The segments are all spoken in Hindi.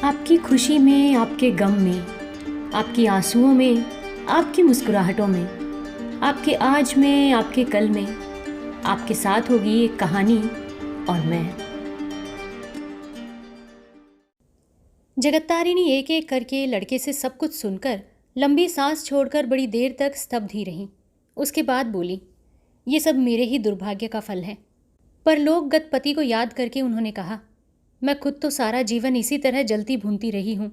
आपकी खुशी में, आपके गम में, आपकी आंसुओं में, आपकी मुस्कुराहटों में, आपके आज में, आपके कल में, आपके साथ होगी एक कहानी और मैं। जगत्तारिणी एक एक करके लड़के से सब कुछ सुनकर लंबी सांस छोड़कर बड़ी देर तक स्तब्ध ही रहीं। उसके बाद बोली, ये सब मेरे ही दुर्भाग्य का फल है। पर लोकगत पति को याद करके उन्होंने कहा, मैं खुद तो सारा जीवन इसी तरह जलती भूनती रही हूँ।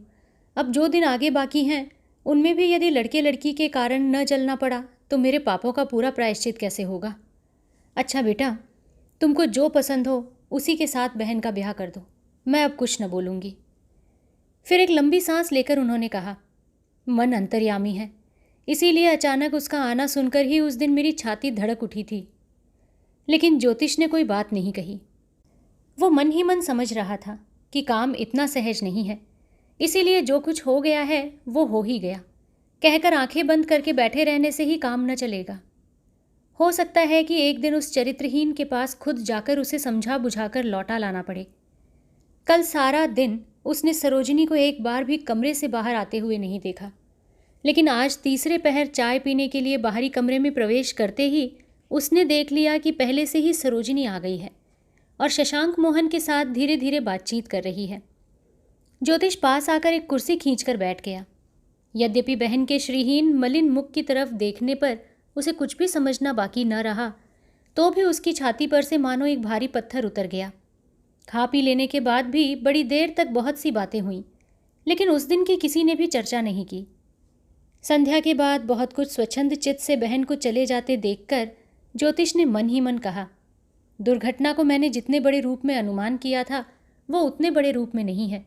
अब जो दिन आगे बाकी हैं उनमें भी यदि लड़के लड़की के कारण न जलना पड़ा तो मेरे पापों का पूरा प्रायश्चित कैसे होगा। अच्छा बेटा, तुमको जो पसंद हो उसी के साथ बहन का ब्याह कर दो। मैं अब कुछ न बोलूँगी। फिर एक लंबी सांस लेकर उन्होंने कहा, मन अंतर्यामी है, इसीलिए अचानक उसका आना सुनकर ही उस दिन मेरी छाती धड़क उठी थी। लेकिन ज्योतिष ने कोई बात नहीं कही। वो मन ही मन समझ रहा था कि काम इतना सहज नहीं है, इसीलिए जो कुछ हो गया है वो हो ही गया। कहकर आंखें बंद करके बैठे रहने से ही काम न चलेगा। हो सकता है कि एक दिन उस चरित्रहीन के पास खुद जाकर उसे समझा बुझाकर लौटा लाना पड़े। कल सारा दिन उसने सरोजिनी को एक बार भी कमरे से बाहर आते हुए नहीं देखा, लेकिन आज तीसरे पहर चाय पीने के लिए बाहरी कमरे में प्रवेश करते ही उसने देख लिया कि पहले से ही सरोजिनी आ गई है और शशांक मोहन के साथ धीरे धीरे बातचीत कर रही है। ज्योतिष पास आकर एक कुर्सी खींचकर बैठ गया। यद्यपि बहन के श्रीहीन मलिन मुख की तरफ देखने पर उसे कुछ भी समझना बाकी न रहा, तो भी उसकी छाती पर से मानो एक भारी पत्थर उतर गया। खा पी लेने के बाद भी बड़ी देर तक बहुत सी बातें हुईं, लेकिन उस दिन की किसी ने भी चर्चा नहीं की। संध्या के बाद बहुत कुछ स्वच्छंद चित्त से बहन को चले जाते देखकर ज्योतिष ने मन ही मन कहा, दुर्घटना को मैंने जितने बड़े रूप में अनुमान किया था वो उतने बड़े रूप में नहीं है।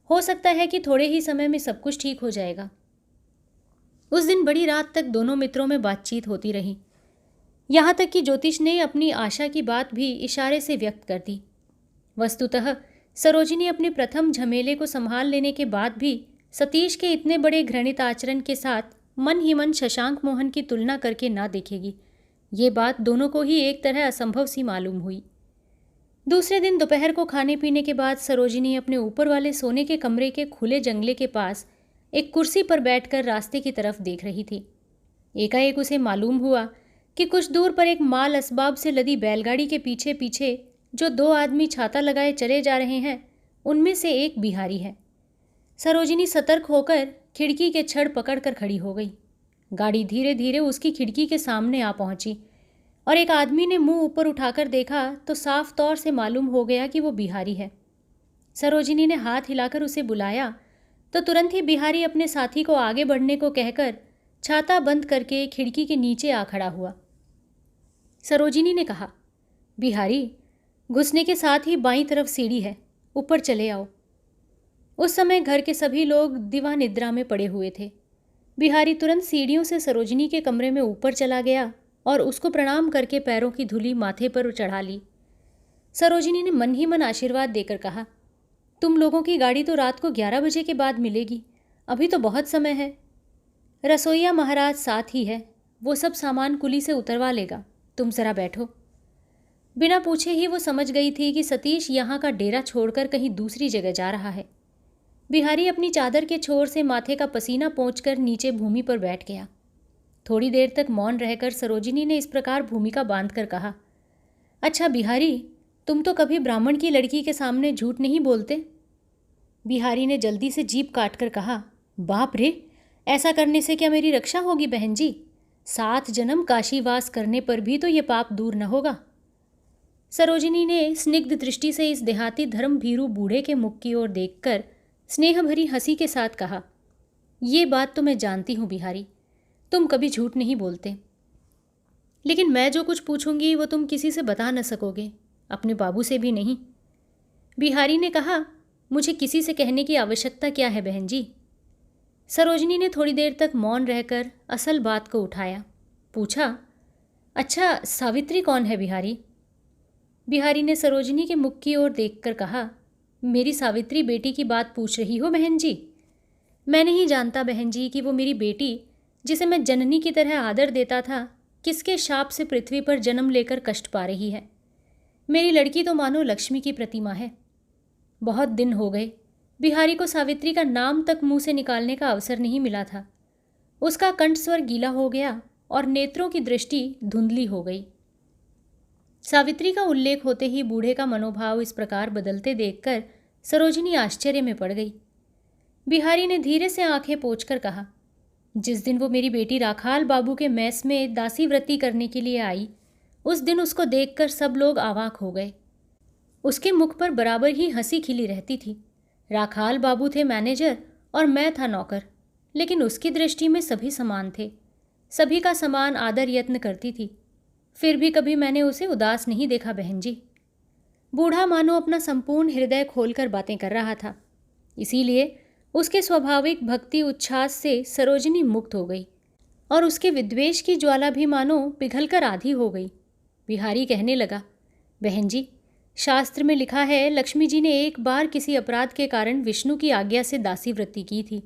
हो सकता है कि थोड़े ही समय में सब कुछ ठीक हो जाएगा। उस दिन बड़ी रात तक दोनों मित्रों में बातचीत होती रही, यहाँ तक कि ज्योतिष ने अपनी आशा की बात भी इशारे से व्यक्त कर दी। वस्तुतः सरोजिनी अपने प्रथम झमेले को संभाल लेने के बाद भी सतीश के इतने बड़े घृणित आचरण के साथ मन ही मन शशांक मोहन की तुलना करके ना देखेगी, ये बात दोनों को ही एक तरह असंभव सी मालूम हुई। दूसरे दिन दोपहर को खाने पीने के बाद सरोजिनी अपने ऊपर वाले सोने के कमरे के खुले जंगले के पास एक कुर्सी पर बैठकर रास्ते की तरफ देख रही थी। एकाएक उसे मालूम हुआ कि कुछ दूर पर एक माल असबाब से लदी बैलगाड़ी के पीछे पीछे जो दो आदमी छाता लगाए चले जा रहे हैं, उनमें से एक बिहारी है। सरोजिनी सतर्क होकर खिड़की के छड़ पकड़कर खड़ी हो गई। गाड़ी धीरे धीरे उसकी खिड़की के सामने आ पहुंची और एक आदमी ने मुंह ऊपर उठाकर देखा तो साफ तौर से मालूम हो गया कि वो बिहारी है। सरोजिनी ने हाथ हिलाकर उसे बुलाया तो तुरंत ही बिहारी अपने साथी को आगे बढ़ने को कहकर छाता बंद करके खिड़की के नीचे आ खड़ा हुआ। सरोजिनी ने कहा, बिहारी, घुसने के साथ ही बाईं तरफ सीढ़ी है, ऊपर चले आओ। उस समय घर के सभी लोग दिवा निद्रा में पड़े हुए थे। बिहारी तुरंत सीढ़ियों से सरोजिनी के कमरे में ऊपर चला गया और उसको प्रणाम करके पैरों की धूली माथे पर चढ़ा ली। सरोजिनी ने मन ही मन आशीर्वाद देकर कहा, तुम लोगों की गाड़ी तो रात को 11 बजे के बाद मिलेगी, अभी तो बहुत समय है। रसोईया महाराज साथ ही है, वो सब सामान कुली से उतरवा लेगा, तुम जरा बैठो। बिना पूछे ही वो समझ गई थी कि सतीश यहाँ का डेरा छोड़कर कहीं दूसरी जगह जा रहा है। बिहारी अपनी चादर के छोर से माथे का पसीना पोंछकर नीचे भूमि पर बैठ गया। थोड़ी देर तक मौन रहकर सरोजिनी ने इस प्रकार भूमिका बांधकर कहा, अच्छा बिहारी, तुम तो कभी ब्राह्मण की लड़की के सामने झूठ नहीं बोलते। बिहारी ने जल्दी से जीभ काटकर कहा, बाप रे, ऐसा करने से क्या मेरी रक्षा होगी बहन जी? 7 जन्म काशीवास करने पर भी तो ये पाप दूर न होगा। सरोजिनी ने स्निग्ध दृष्टि से इस देहाती धर्म भीरू बूढ़े के मुख की ओर देखकर स्नेह भरी हंसी के साथ कहा, ये बात तो मैं जानती हूँ बिहारी, तुम कभी झूठ नहीं बोलते, लेकिन मैं जो कुछ पूछूंगी वो तुम किसी से बता न सकोगे, अपने बाबू से भी नहीं। बिहारी ने कहा, मुझे किसी से कहने की आवश्यकता क्या है बहन जी। सरोजिनी ने थोड़ी देर तक मौन रहकर असल बात को उठाया। पूछा, अच्छा सावित्री कौन है बिहारी? बिहारी ने सरोजिनी के मुख की ओर देखकर कहा, मेरी सावित्री बेटी की बात पूछ रही हो बहन जी? मैं नहीं जानता बहन जी कि वो मेरी बेटी, जिसे मैं जननी की तरह आदर देता था, किसके शाप से पृथ्वी पर जन्म लेकर कष्ट पा रही है। मेरी लड़की तो मानो लक्ष्मी की प्रतिमा है। बहुत दिन हो गए, बिहारी को सावित्री का नाम तक मुंह से निकालने का अवसर नहीं मिला था। उसका कंठस्वर गीला हो गया और नेत्रों की दृष्टि धुंधली हो गई। सावित्री का उल्लेख होते ही बूढ़े का मनोभाव इस प्रकार बदलते देखकर सरोजिनी आश्चर्य में पड़ गई। बिहारी ने धीरे से आंखें पोंछकर कहा, जिस दिन वो मेरी बेटी राखाल बाबू के मेस में दासी वृत्ति करने के लिए आई, उस दिन उसको देखकर सब लोग अवाक हो गए। उसके मुख पर बराबर ही हंसी खिली रहती थी। राखाल बाबू थे मैनेजर और मैं था नौकर, लेकिन उसकी दृष्टि में सभी समान थे। सभी का समान आदर यत्न करती थी। फिर भी कभी मैंने उसे उदास नहीं देखा बहन जी। बूढ़ा मानो अपना संपूर्ण हृदय खोलकर बातें कर रहा था, इसीलिए उसके स्वाभाविक भक्ति उच्छ्वास से सरोजिनी मुक्त हो गई और उसके विद्वेष की ज्वाला भी मानो पिघलकर आधी हो गई। बिहारी कहने लगा, बहन जी, शास्त्र में लिखा है लक्ष्मी जी ने एक बार किसी अपराध के कारण विष्णु की आज्ञा से दासी वृत्ति की थी।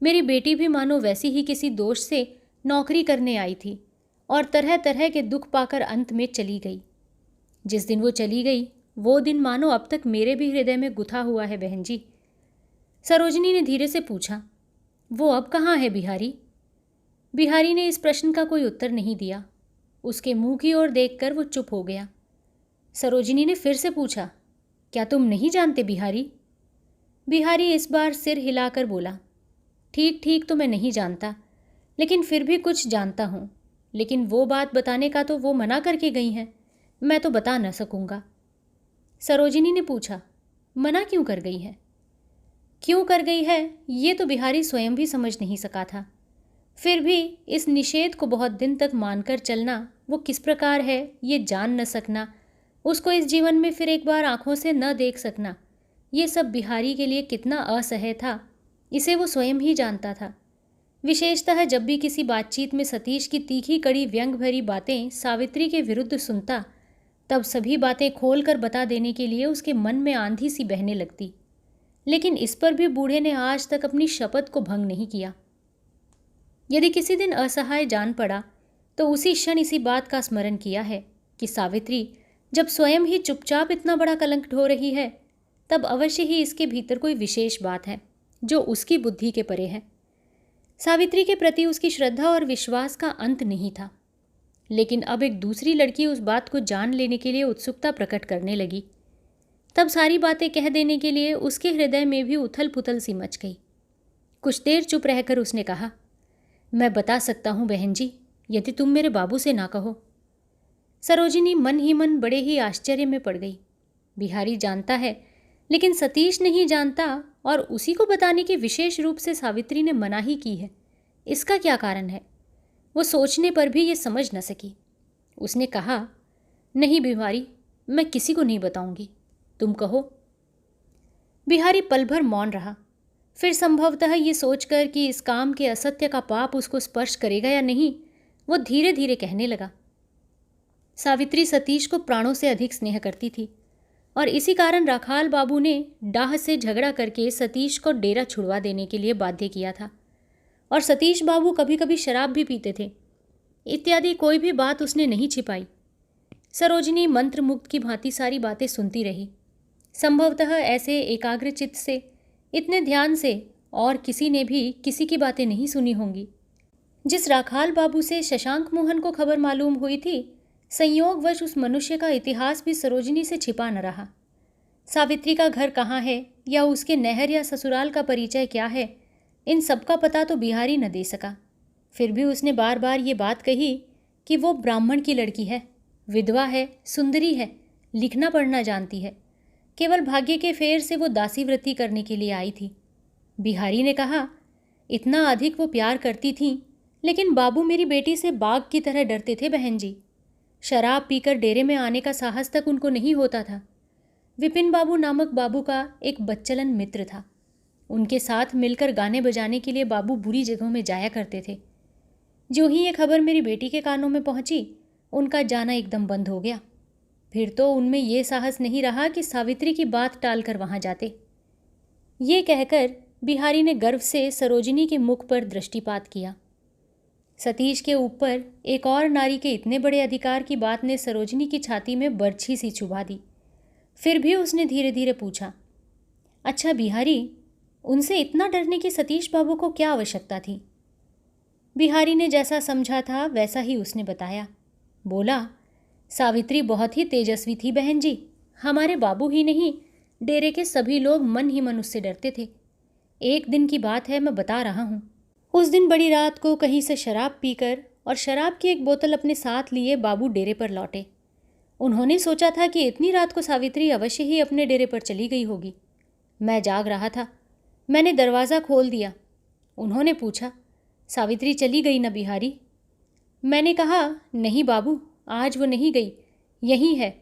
मेरी बेटी भी मानो वैसी ही किसी दोष से नौकरी करने आई थी और तरह तरह के दुख पाकर अंत में चली गई। जिस दिन वो चली गई वो दिन मानो अब तक मेरे भी हृदय में गुथा हुआ है बहन जी। सरोजिनी ने धीरे से पूछा, वो अब कहाँ है बिहारी? बिहारी ने इस प्रश्न का कोई उत्तर नहीं दिया। उसके मुंह की ओर देखकर वो चुप हो गया। सरोजिनी ने फिर से पूछा, क्या तुम नहीं जानते बिहारी? बिहारी इस बार सिर हिलाकर बोला, ठीक ठीक तो मैं नहीं जानता, लेकिन फिर भी कुछ जानता हूँ। लेकिन वो बात बताने का तो वो मना करके गई हैं, मैं तो बता न सकूँगा। सरोजिनी ने पूछा, मना क्यों कर गई है? क्यों कर गई है ये तो बिहारी स्वयं भी समझ नहीं सका था। फिर भी इस निषेध को बहुत दिन तक मानकर चलना वो किस प्रकार है ये जान न सकना, उसको इस जीवन में फिर एक बार आंखों से न देख सकना, ये सब बिहारी के लिए कितना असह्य था, इसे वो स्वयं ही जानता था। विशेषतः जब भी किसी बातचीत में सतीश की तीखी कड़ी व्यंग भरी बातें सावित्री के विरुद्ध सुनता, तब सभी बातें खोलकर बता देने के लिए उसके मन में आंधी सी बहने लगती। लेकिन इस पर भी बूढ़े ने आज तक अपनी शपथ को भंग नहीं किया। यदि किसी दिन असहाय जान पड़ा तो उसी क्षण इसी बात का स्मरण किया है कि सावित्री जब स्वयं ही चुपचाप इतना बड़ा कलंक ढो रही है, तब अवश्य ही इसके भीतर कोई विशेष बात है जो उसकी बुद्धि के परे है। सावित्री के प्रति उसकी श्रद्धा और विश्वास का अंत नहीं था, लेकिन अब एक दूसरी लड़की उस बात को जान लेने के लिए उत्सुकता प्रकट करने लगी। तब सारी बातें कह देने के लिए उसके हृदय में भी उथल पुथल सी मच गई। कुछ देर चुप रहकर उसने कहा, मैं बता सकता हूँ बहन जी, यदि तुम मेरे बाबू से ना कहो। सरोजिनी मन ही मन बड़े ही आश्चर्य में पड़ गई। बिहारी जानता है, लेकिन सतीश नहीं जानता, और उसी को बताने की विशेष रूप से सावित्री ने मनाही की है। इसका क्या कारण है? वो सोचने पर भी ये समझ न सकी। उसने कहा, नहीं बिहारी, मैं किसी को नहीं बताऊंगी, तुम कहो। बिहारी पल भर मौन रहा। फिर संभवतः ये सोचकर कि इस काम के असत्य का पाप उसको स्पर्श करेगा या नहीं, वो धीरे धीरे कहने लगा, सावित्री सतीश को प्राणों से अधिक स्नेह करती थी और इसी कारण राखाल बाबू ने डाह से झगड़ा करके सतीश को डेरा छुड़वा देने के लिए बाध्य किया था। और सतीश बाबू कभी कभी शराब भी पीते थे, इत्यादि कोई भी बात उसने नहीं छिपाई। सरोजिनी मंत्रमुग्ध की भांति सारी बातें सुनती रही। संभवतः ऐसे एकाग्रचित्त से, इतने ध्यान से और किसी ने भी किसी की बातें नहीं सुनी होंगी। जिस राखाल बाबू से शशांक मोहन को खबर मालूम हुई थी, संयोगवश उस मनुष्य का इतिहास भी सरोजिनी से छिपा न रहा। सावित्री का घर कहाँ है या उसके नहर या ससुराल का परिचय क्या है, इन सब का पता तो बिहारी न दे सका। फिर भी उसने बार बार ये बात कही कि वो ब्राह्मण की लड़की है, विधवा है, सुंदरी है, लिखना पढ़ना जानती है। केवल भाग्य के फेर से वो दासी वृत्ति करने के लिए आई थी। बिहारी ने कहा, इतना अधिक वो प्यार करती थीं, लेकिन बाबू मेरी बेटी से बाघ की तरह डरते थे बहन जी। शराब पीकर डेरे में आने का साहस तक उनको नहीं होता था। विपिन बाबू नामक बाबू का एक बच्चलन मित्र था। उनके साथ मिलकर गाने बजाने के लिए बाबू बुरी जगहों में जाया करते थे। जो ही ये खबर मेरी बेटी के कानों में पहुंची, उनका जाना एकदम बंद हो गया। फिर तो उनमें ये साहस नहीं रहा कि सावित्री की बात टालकर वहां जाते। ये कहकर बिहारी ने गर्व से सरोजिनी के मुख पर दृष्टिपात किया। सतीश के ऊपर एक और नारी के इतने बड़े अधिकार की बात ने सरोजिनी की छाती में बर्छी सी चुभा दी। फिर भी उसने धीरे धीरे पूछा, अच्छा बिहारी, उनसे इतना डरने की सतीश बाबू को क्या आवश्यकता थी? बिहारी ने जैसा समझा था वैसा ही उसने बताया। बोला, सावित्री बहुत ही तेजस्वी थी बहन जी। हमारे बाबू ही नहीं, डेरे के सभी लोग मन ही मन उससे डरते थे। एक दिन की बात है, मैं बता रहा हूँ। उस दिन बड़ी रात को कहीं से शराब पीकर और शराब की एक बोतल अपने साथ लिए बाबू डेरे पर लौटे। उन्होंने सोचा था कि इतनी रात को सावित्री अवश्य ही अपने डेरे पर चली गई होगी। मैं जाग रहा था। मैंने दरवाज़ा खोल दिया। उन्होंने पूछा, सावित्री चली गई ना बिहारी? मैंने कहा, नहीं बाबू, आज वो नहीं गई, यहीं है।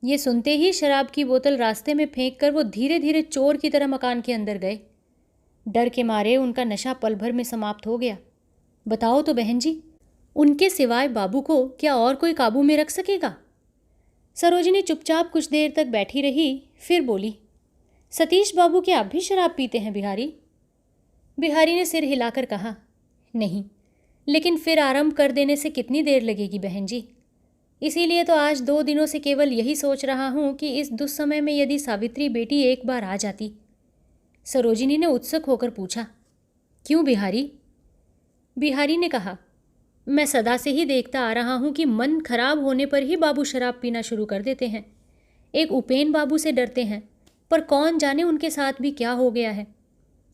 ये सुनते ही शराब की बोतल रास्ते में फेंक कर वो धीरे धीरे चोर की तरह मकान के अंदर गए। डर के मारे उनका नशा पल भर में समाप्त हो गया। बताओ तो बहन जी, उनके सिवाय बाबू को क्या और कोई काबू में रख सकेगा? सरोजिनी चुपचाप कुछ देर तक बैठी रही, फिर बोली, सतीश बाबू क्या आप भी शराब पीते हैं बिहारी? बिहारी ने सिर हिलाकर कहा, नहीं, लेकिन फिर आरंभ कर देने से कितनी देर लगेगी बहन जी। इसीलिए तो आज 2 दिनों से केवल यही सोच रहा हूँ कि इस दुस्समय में यदि सावित्री बेटी एक बार आ जाती। सरोजिनी ने उत्सुक होकर पूछा, क्यों बिहारी? बिहारी ने कहा, मैं सदा से ही देखता आ रहा हूँ कि मन खराब होने पर ही बाबू शराब पीना शुरू कर देते हैं। एक उपेन बाबू से डरते हैं, पर कौन जाने उनके साथ भी क्या हो गया है।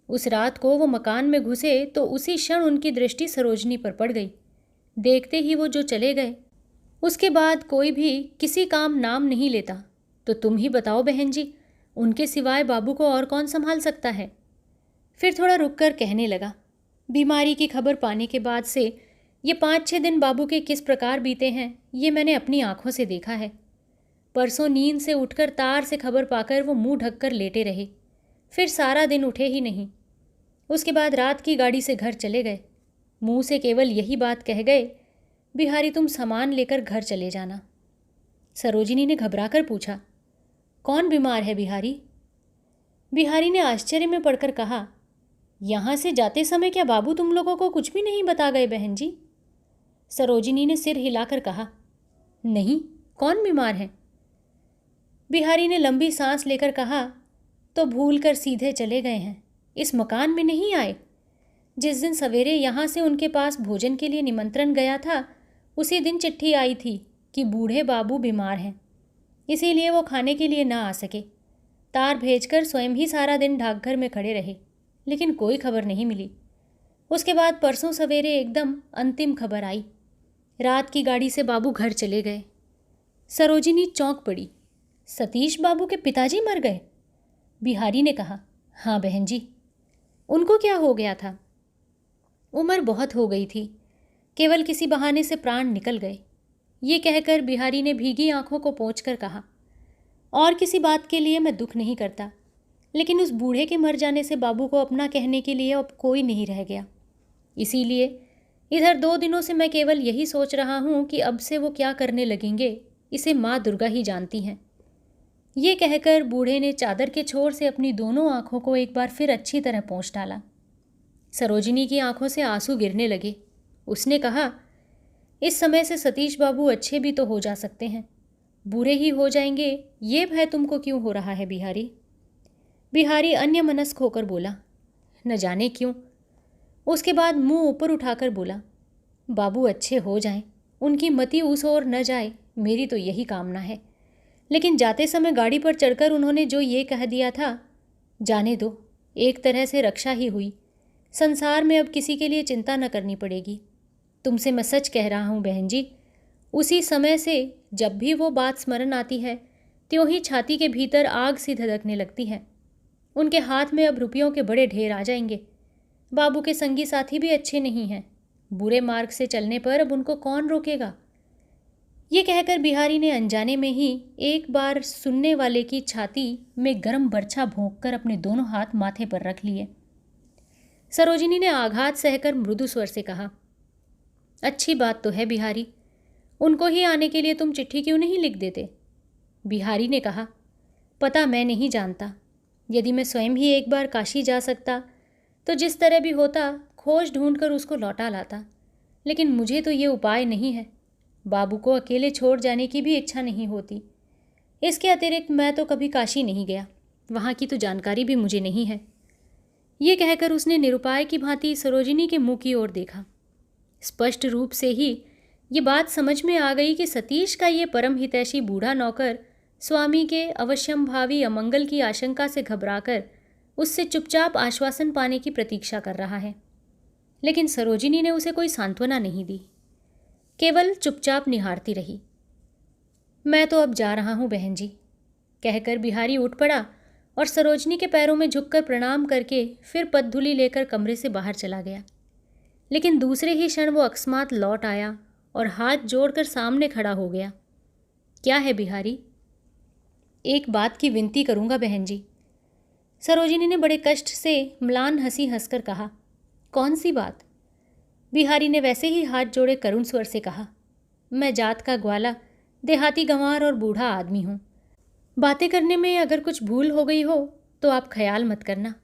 उस रात को वो मकान में घुसे तो उसी क्षण उनकी दृष्टि सरोजिनी पर पड़ गई। देखते ही वो जो चले गए, उसके बाद कोई भी किसी काम नाम नहीं लेता। तो तुम ही बताओ बहन जी, उनके सिवाय बाबू को और कौन संभाल सकता है? फिर थोड़ा रुककर कहने लगा, बीमारी की खबर पाने के बाद से ये 5-6 दिन बाबू के किस प्रकार बीते हैं ये मैंने अपनी आंखों से देखा है। परसों नींद से उठकर तार से खबर पाकर वो मुंह ढककर लेटे रहे, फिर सारा दिन उठे ही नहीं। उसके बाद रात की गाड़ी से घर चले गए। मुंह से केवल यही बात कह गए, बिहारी तुम सामान लेकर घर चले जाना। सरोजिनी ने घबराकर पूछा, कौन बीमार है बिहारी? बिहारी ने आश्चर्य में पड़कर कहा, यहाँ से जाते समय क्या बाबू तुम लोगों को कुछ भी नहीं बता गए बहन जी? सरोजिनी ने सिर हिलाकर कहा, नहीं, कौन बीमार है? बिहारी ने लंबी सांस लेकर कहा, तो भूल कर सीधे चले गए हैं, इस मकान में नहीं आए। जिस दिन सवेरे यहाँ से उनके पास भोजन के लिए निमंत्रण गया था, उसी दिन चिट्ठी आई थी कि बूढ़े बाबू बीमार हैं, इसीलिए वो खाने के लिए ना आ सके। तार भेजकर स्वयं ही सारा दिन डाकघर में खड़े रहे, लेकिन कोई खबर नहीं मिली। उसके बाद परसों सवेरे एकदम अंतिम खबर आई, रात की गाड़ी से बाबू घर चले गए। सरोजिनी चौंक पड़ी। सतीश बाबू के पिताजी मर गए? बिहारी ने कहा, हाँ बहन जी। उनको क्या हो गया था? उम्र बहुत हो गई थी, केवल किसी बहाने से प्राण निकल गए। ये कहकर बिहारी ने भीगी आंखों को पोंछकर कहा, और किसी बात के लिए मैं दुख नहीं करता, लेकिन उस बूढ़े के मर जाने से बाबू को अपना कहने के लिए अब कोई नहीं रह गया। इसीलिए इधर 2 दिनों से मैं केवल यही सोच रहा हूँ कि अब से वो क्या करने लगेंगे, इसे माँ दुर्गा ही जानती हैं। ये कहकर बूढ़े ने चादर के छोर से अपनी दोनों आंखों को एक बार फिर अच्छी तरह पोंछ डाला। सरोजिनी की आंखों से आंसू गिरने लगे। उसने कहा, इस समय से सतीश बाबू अच्छे भी तो हो जा सकते हैं, बुरे ही हो जाएंगे, ये भय तुमको क्यों हो रहा है बिहारी? बिहारी अन्य मनस्क होकर बोला, न जाने क्यों। उसके बाद मुंह ऊपर उठाकर बोला, बाबू अच्छे हो जाएं, उनकी मति उस ओर न जाए, मेरी तो यही कामना है। लेकिन जाते समय गाड़ी पर चढ़कर उन्होंने जो ये कह दिया था, जाने दो, एक तरह से रक्षा ही हुई। संसार में अब किसी के लिए चिंता न करनी पड़ेगी। तुमसे मैं सच कह रहा हूँ बहन जी, उसी समय से जब भी वो बात स्मरण आती है, त्यों ही छाती के भीतर आग सी धधकने लगती है। उनके हाथ में अब रुपयों के बड़े ढेर आ जाएंगे। बाबू के संगी साथी भी अच्छे नहीं हैं, बुरे मार्ग से चलने पर अब उनको कौन रोकेगा? ये कहकर बिहारी ने अनजाने में ही एक बार सुनने वाले की छाती में गर्म बर्छा भोंककर अपने दोनों हाथ माथे पर रख लिए। सरोजिनी ने आघात सहकर मृदु स्वर से कहा, अच्छी बात तो है बिहारी, उनको ही आने के लिए तुम चिट्ठी क्यों नहीं लिख देते? बिहारी ने कहा, पता मैं नहीं जानता। यदि मैं स्वयं ही एक बार काशी जा सकता तो जिस तरह भी होता खोज ढूंढकर उसको लौटा लाता, लेकिन मुझे तो ये उपाय नहीं है। बाबू को अकेले छोड़ जाने की भी इच्छा नहीं होती। इसके अतिरिक्त मैं तो कभी काशी नहीं गया, वहाँ की तो जानकारी भी मुझे नहीं है। ये कहकर उसने निरुपाय की भांति सरोजिनी के मुंह की ओर देखा। स्पष्ट रूप से ही ये बात समझ में आ गई कि सतीश का ये परम हितैषी बूढ़ा नौकर स्वामी के अवश्यंभावी अमंगल की आशंका से घबराकर उससे चुपचाप आश्वासन पाने की प्रतीक्षा कर रहा है। लेकिन सरोजिनी ने उसे कोई सांत्वना नहीं दी, केवल चुपचाप निहारती रही। मैं तो अब जा रहा हूं बहन जी, कहकर बिहारी उठ पड़ा और सरोजिनी के पैरों में झुककर प्रणाम करके फिर पदधूलि लेकर कमरे से बाहर चला गया। लेकिन दूसरे ही क्षण वो अकस्मात लौट आया और हाथ जोड़कर सामने खड़ा हो गया। क्या है बिहारी? एक बात की विनती करूंगा बहन जी। सरोजिनी ने बड़े कष्ट से म्लान हंसी हंसकर कहा। कौन सी बात? बिहारी ने वैसे ही हाथ जोड़े करुण स्वर से कहा। मैं जात का ग्वाला, देहाती गंवार और बूढ़ा आदमी हूँ। बातें करने में अगर कुछ भूल हो गई हो तो आप ख्याल मत करना।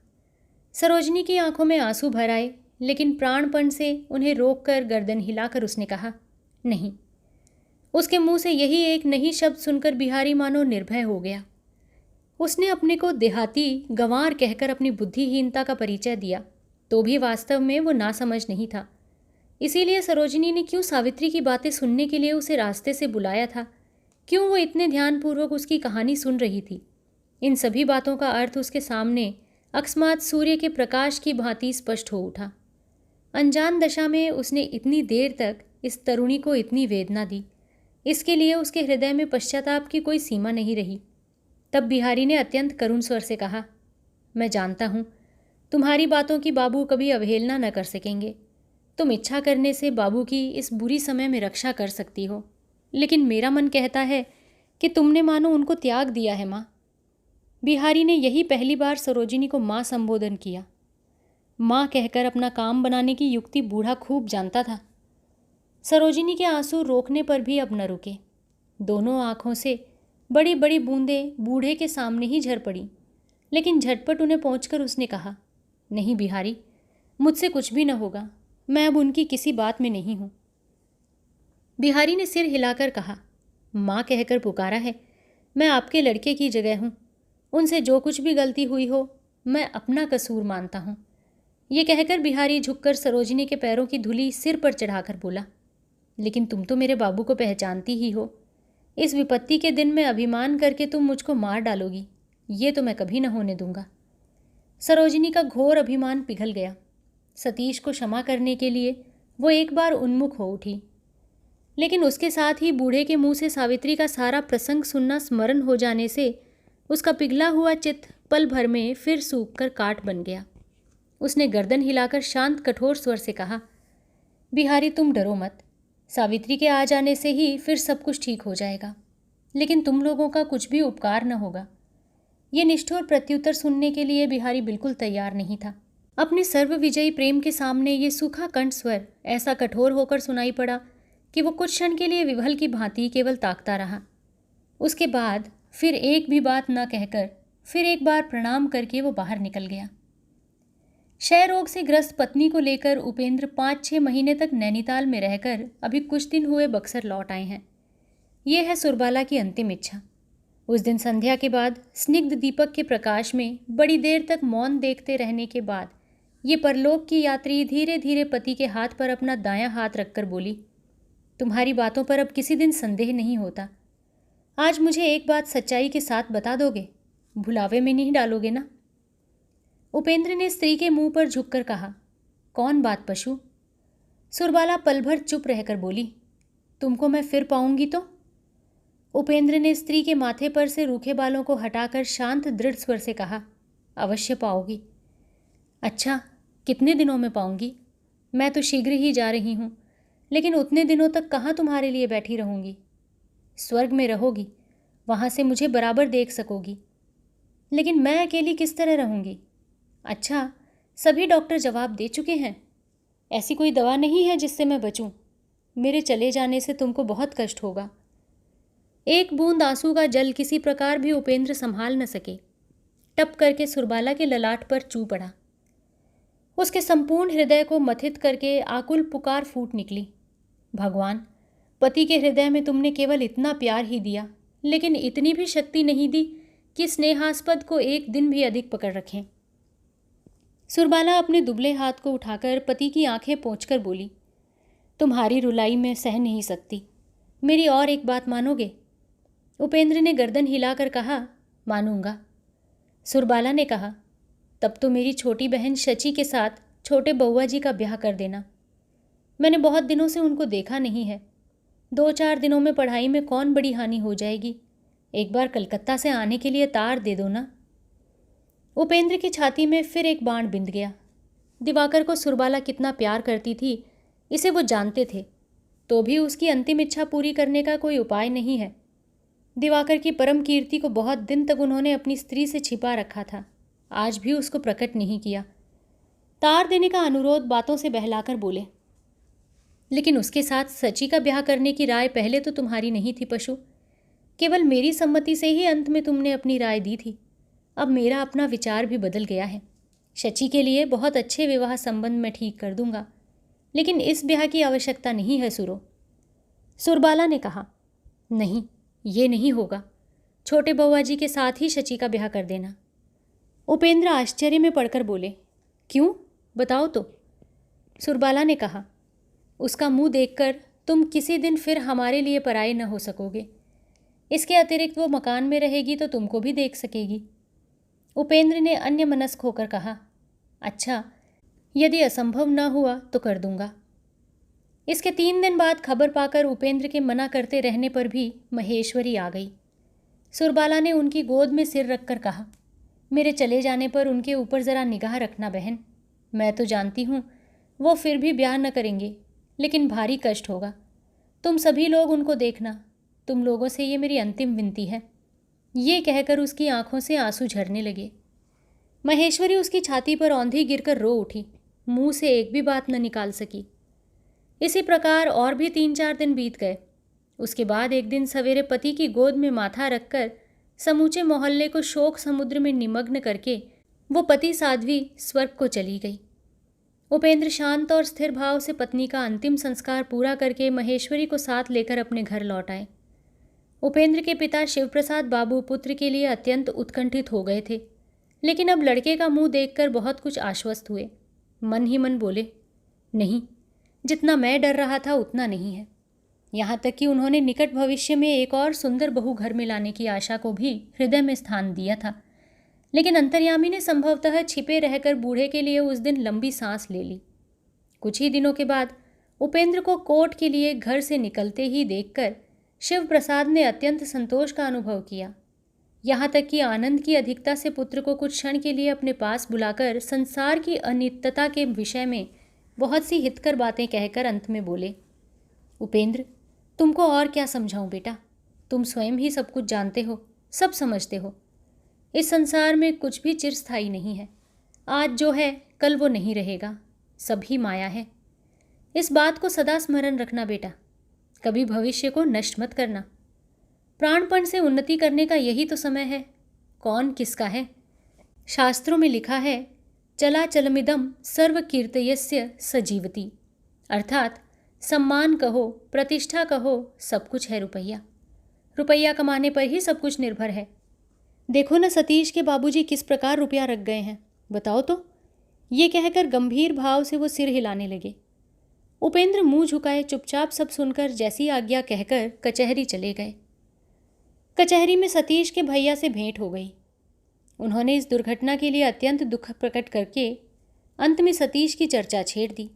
सरोजिनी की आंखों में आंसू भर आए, लेकिन प्राणपण से उन्हें रोककर गर्दन हिलाकर उसने कहा, नहीं। उसके मुंह से यही एक नहीं शब्द सुनकर बिहारी मानो निर्भय हो गया। उसने अपने को देहाती गंवार कहकर अपनी बुद्धिहीनता का परिचय दिया, तो भी वास्तव में वो नासमझ नहीं था। इसीलिए सरोजिनी ने क्यों सावित्री की बातें सुनने के लिए उसे रास्ते से बुलाया था, क्यों वो इतने ध्यानपूर्वक उसकी कहानी सुन रही थी, इन सभी बातों का अर्थ उसके सामने अकस्मात सूर्य के प्रकाश की भांति स्पष्ट हो उठा। अनजान दशा में उसने इतनी देर तक इस तरुणी को इतनी वेदना दी, इसके लिए उसके हृदय में पश्चाताप की कोई सीमा नहीं रही। तब बिहारी ने अत्यंत करुण स्वर से कहा, मैं जानता हूँ तुम्हारी बातों की बाबू कभी अवहेलना न कर सकेंगे। तुम इच्छा करने से बाबू की इस बुरी समय में रक्षा कर सकती हो, लेकिन मेरा मन कहता है कि तुमने मानो उनको त्याग दिया है माँ। बिहारी ने यही पहली बार सरोजिनी को माँ संबोधन किया। माँ कहकर अपना काम बनाने की युक्ति बूढ़ा खूब जानता था। सरोजिनी के आंसू रोकने पर भी अब न रुके। दोनों आंखों से बड़ी बड़ी बूंदें बूढ़े के सामने ही झर पड़ी, लेकिन झटपट उन्हें पहुंचकर उसने कहा, नहीं बिहारी, मुझसे कुछ भी न होगा। मैं अब उनकी किसी बात में नहीं हूँ। बिहारी ने सिर हिलाकर कहा, माँ कहकर पुकारा है, मैं आपके लड़के की जगह हूँ। उनसे जो कुछ भी गलती हुई हो मैं अपना कसूर मानता हूँ। ये कहकर बिहारी झुककर सरोजिनी के पैरों की धूली सिर पर चढ़ाकर बोला, लेकिन तुम तो मेरे बाबू को पहचानती ही हो। इस विपत्ति के दिन में अभिमान करके तुम मुझको मार डालोगी, ये तो मैं कभी न होने दूंगा। सरोजिनी का घोर अभिमान पिघल गया। सतीश को क्षमा करने के लिए वो एक बार उन्मुख हो उठी, लेकिन उसके साथ ही बूढ़े के मुंह से सावित्री का सारा प्रसंग सुनना स्मरण हो जाने से उसका पिघला हुआ चित्त पल भर में फिर सूख कर काठ बन गया। उसने गर्दन हिलाकर शांत कठोर स्वर से कहा, बिहारी तुम डरो मत। सावित्री के आ जाने से ही फिर सब कुछ ठीक हो जाएगा, लेकिन तुम लोगों का कुछ भी उपकार न होगा। ये निष्ठुर प्रत्युत्तर सुनने के लिए बिहारी बिल्कुल तैयार नहीं था। अपने सर्वविजयी प्रेम के सामने ये सूखा कंठ स्वर ऐसा कठोर होकर सुनाई पड़ा कि वो कुछ क्षण के लिए विभल की भांति केवल ताकता रहा। उसके बाद फिर एक भी बात न कहकर फिर एक बार प्रणाम करके वो बाहर निकल गया। क्षय रोग से ग्रस्त पत्नी को लेकर उपेंद्र 5-6 महीने तक नैनीताल में रहकर अभी कुछ दिन हुए बक्सर लौट आए हैं। ये है सुरबाला की अंतिम इच्छा। उस दिन संध्या के बाद स्निग्ध दीपक के प्रकाश में बड़ी देर तक मौन देखते रहने के बाद ये परलोक की यात्री धीरे धीरे पति के हाथ पर अपना दायां हाथ रखकर बोली, तुम्हारी बातों पर अब किसी दिन संदेह नहीं होता। आज मुझे एक बात सच्चाई के साथ बता दोगे? भुलावे में नहीं डालोगे ना? उपेंद्र ने स्त्री के मुंह पर झुककर कहा, कौन बात पशु? सुरबाला पल भर चुप रहकर बोली, तुमको मैं फिर पाऊंगी तो? उपेंद्र ने स्त्री के माथे पर से रूखे बालों को हटाकर शांत दृढ़ स्वर से कहा, अवश्य पाओगी। अच्छा, कितने दिनों में पाऊंगी? मैं तो शीघ्र ही जा रही हूँ, लेकिन उतने दिनों तक कहाँ तुम्हारे लिए बैठी रहूँगी? स्वर्ग में रहोगी, वहाँ से मुझे बराबर देख सकोगी, लेकिन मैं अकेली किस तरह रहूँगी? अच्छा, सभी डॉक्टर जवाब दे चुके हैं। ऐसी कोई दवा नहीं है जिससे मैं बचूं। मेरे चले जाने से तुमको बहुत कष्ट होगा। एक बूंद आंसू का जल किसी प्रकार भी उपेंद्र संभाल न सके, टप करके सुरबाला के ललाट पर चू पड़ा। उसके संपूर्ण हृदय को मथित करके आकुल पुकार फूट निकली, भगवान, पति के हृदय में तुमने केवल इतना प्यार ही दिया, लेकिन इतनी भी शक्ति नहीं दी कि स्नेहास्पद को एक दिन भी अधिक पकड़ रखें। सुरबाला अपने दुबले हाथ को उठाकर पति की आंखें पोंछकर बोली, तुम्हारी रुलाई मैं सह नहीं सकती, मेरी और एक बात मानोगे? उपेंद्र ने गर्दन हिलाकर कहा, मानूंगा। सुरबाला ने कहा, तब तो मेरी छोटी बहन शची के साथ छोटे बउआ जी का ब्याह कर देना। मैंने बहुत दिनों से उनको देखा नहीं है। 2-4 दिनों में पढ़ाई में कौन बड़ी हानि हो जाएगी। एक बार कलकत्ता से आने के लिए तार दे दो ना। उपेंद्र की छाती में फिर एक बाण बिंध गया। दिवाकर को सुरबाला कितना प्यार करती थी इसे वो जानते थे, तो भी उसकी अंतिम इच्छा पूरी करने का कोई उपाय नहीं है। दिवाकर की परम कीर्ति को बहुत दिन तक उन्होंने अपनी स्त्री से छिपा रखा था, आज भी उसको प्रकट नहीं किया। तार देने का अनुरोध बातों से बहलाकर बोले, लेकिन उसके साथ सची का ब्याह करने की राय पहले तो तुम्हारी नहीं थी पशु। केवल मेरी सम्मति से ही अंत में तुमने अपनी राय दी थी। अब मेरा अपना विचार भी बदल गया है। शची के लिए बहुत अच्छे विवाह संबंध मैं ठीक कर दूंगा, लेकिन इस ब्याह की आवश्यकता नहीं है सुरो। सुरबाला ने कहा, नहीं, ये नहीं होगा। छोटे बउआ जी के साथ ही शची का ब्याह कर देना। उपेंद्र आश्चर्य में पड़कर बोले, क्यों, बताओ तो। सुरबाला ने कहा, उसका मुंह देखकर तुम किसी दिन फिर हमारे लिए पराये न हो सकोगे। इसके अतिरिक्त वो मकान में रहेगी तो तुमको भी देख सकेगी। उपेंद्र ने अन्यमनस्क होकर कहा, अच्छा, यदि असंभव न हुआ तो कर दूंगा। इसके 3 दिन बाद खबर पाकर उपेंद्र के मना करते रहने पर भी महेश्वरी आ गई। सुरबाला ने उनकी गोद में सिर रखकर कहा, मेरे चले जाने पर उनके ऊपर ज़रा निगाह रखना बहन। मैं तो जानती हूँ वो फिर भी ब्याह न करेंगे, लेकिन भारी कष्ट होगा। तुम सभी लोग उनको देखना। तुम लोगों से ये मेरी अंतिम विनती है। ये कहकर उसकी आंखों से आंसू झरने लगे। महेश्वरी उसकी छाती पर औंधी गिरकर रो उठी, मुंह से एक भी बात न निकाल सकी। इसी प्रकार और भी 3-4 दिन बीत गए। उसके बाद एक दिन सवेरे पति की गोद में माथा रखकर समूचे मोहल्ले को शोक समुद्र में निमग्न करके वो पति साध्वी स्वर्ग को चली गई। उपेंद्र शांत और स्थिर भाव से पत्नी का अंतिम संस्कार पूरा करके महेश्वरी को साथ लेकर अपने घर लौट आए। उपेंद्र के पिता शिवप्रसाद बाबू पुत्र के लिए अत्यंत उत्कंठित हो गए थे, लेकिन अब लड़के का मुंह देखकर बहुत कुछ आश्वस्त हुए। मन ही मन बोले, नहीं, जितना मैं डर रहा था उतना नहीं है। यहाँ तक कि उन्होंने निकट भविष्य में एक और सुंदर बहू घर में लाने की आशा को भी हृदय में स्थान दिया था, लेकिन अंतर्यामी ने संभवतः छिपे रहकर बूढ़े के लिए उस दिन लंबी सांस ले ली। कुछ ही दिनों के बाद उपेंद्र को कोर्ट के लिए घर से निकलते ही देखकर शिव प्रसाद ने अत्यंत संतोष का अनुभव किया। यहाँ तक कि आनंद की अधिकता से पुत्र को कुछ क्षण के लिए अपने पास बुलाकर संसार की अनित्यता के विषय में बहुत सी हितकर बातें कहकर अंत में बोले, उपेंद्र, तुमको और क्या समझाऊं बेटा, तुम स्वयं ही सब कुछ जानते हो, सब समझते हो। इस संसार में कुछ भी चिरस्थायी नहीं है। आज जो है कल वो नहीं रहेगा, सभी माया है। इस बात को सदा स्मरण रखना बेटा, कभी भविष्य को नष्ट मत करना। प्राणपण से उन्नति करने का यही तो समय है। कौन किसका है? शास्त्रों में लिखा है, चला चलमिदम सर्व कीर्तयस्य सजीवती, अर्थात सम्मान कहो, प्रतिष्ठा कहो, सब कुछ है रुपया। रुपया कमाने पर ही सब कुछ निर्भर है। देखो ना सतीश के बाबूजी किस प्रकार रुपया रख गए हैं, बताओ तो। ये कहकर गंभीर भाव से वो सिर हिलाने लगे। उपेंद्र मुंह झुकाए चुपचाप सब सुनकर जैसी आज्ञा कहकर कचहरी चले गए। कचहरी में सतीश के भैया से भेंट हो गई। उन्होंने इस दुर्घटना के लिए अत्यंत दुख प्रकट करके अंत में सतीश की चर्चा छेड़ दी।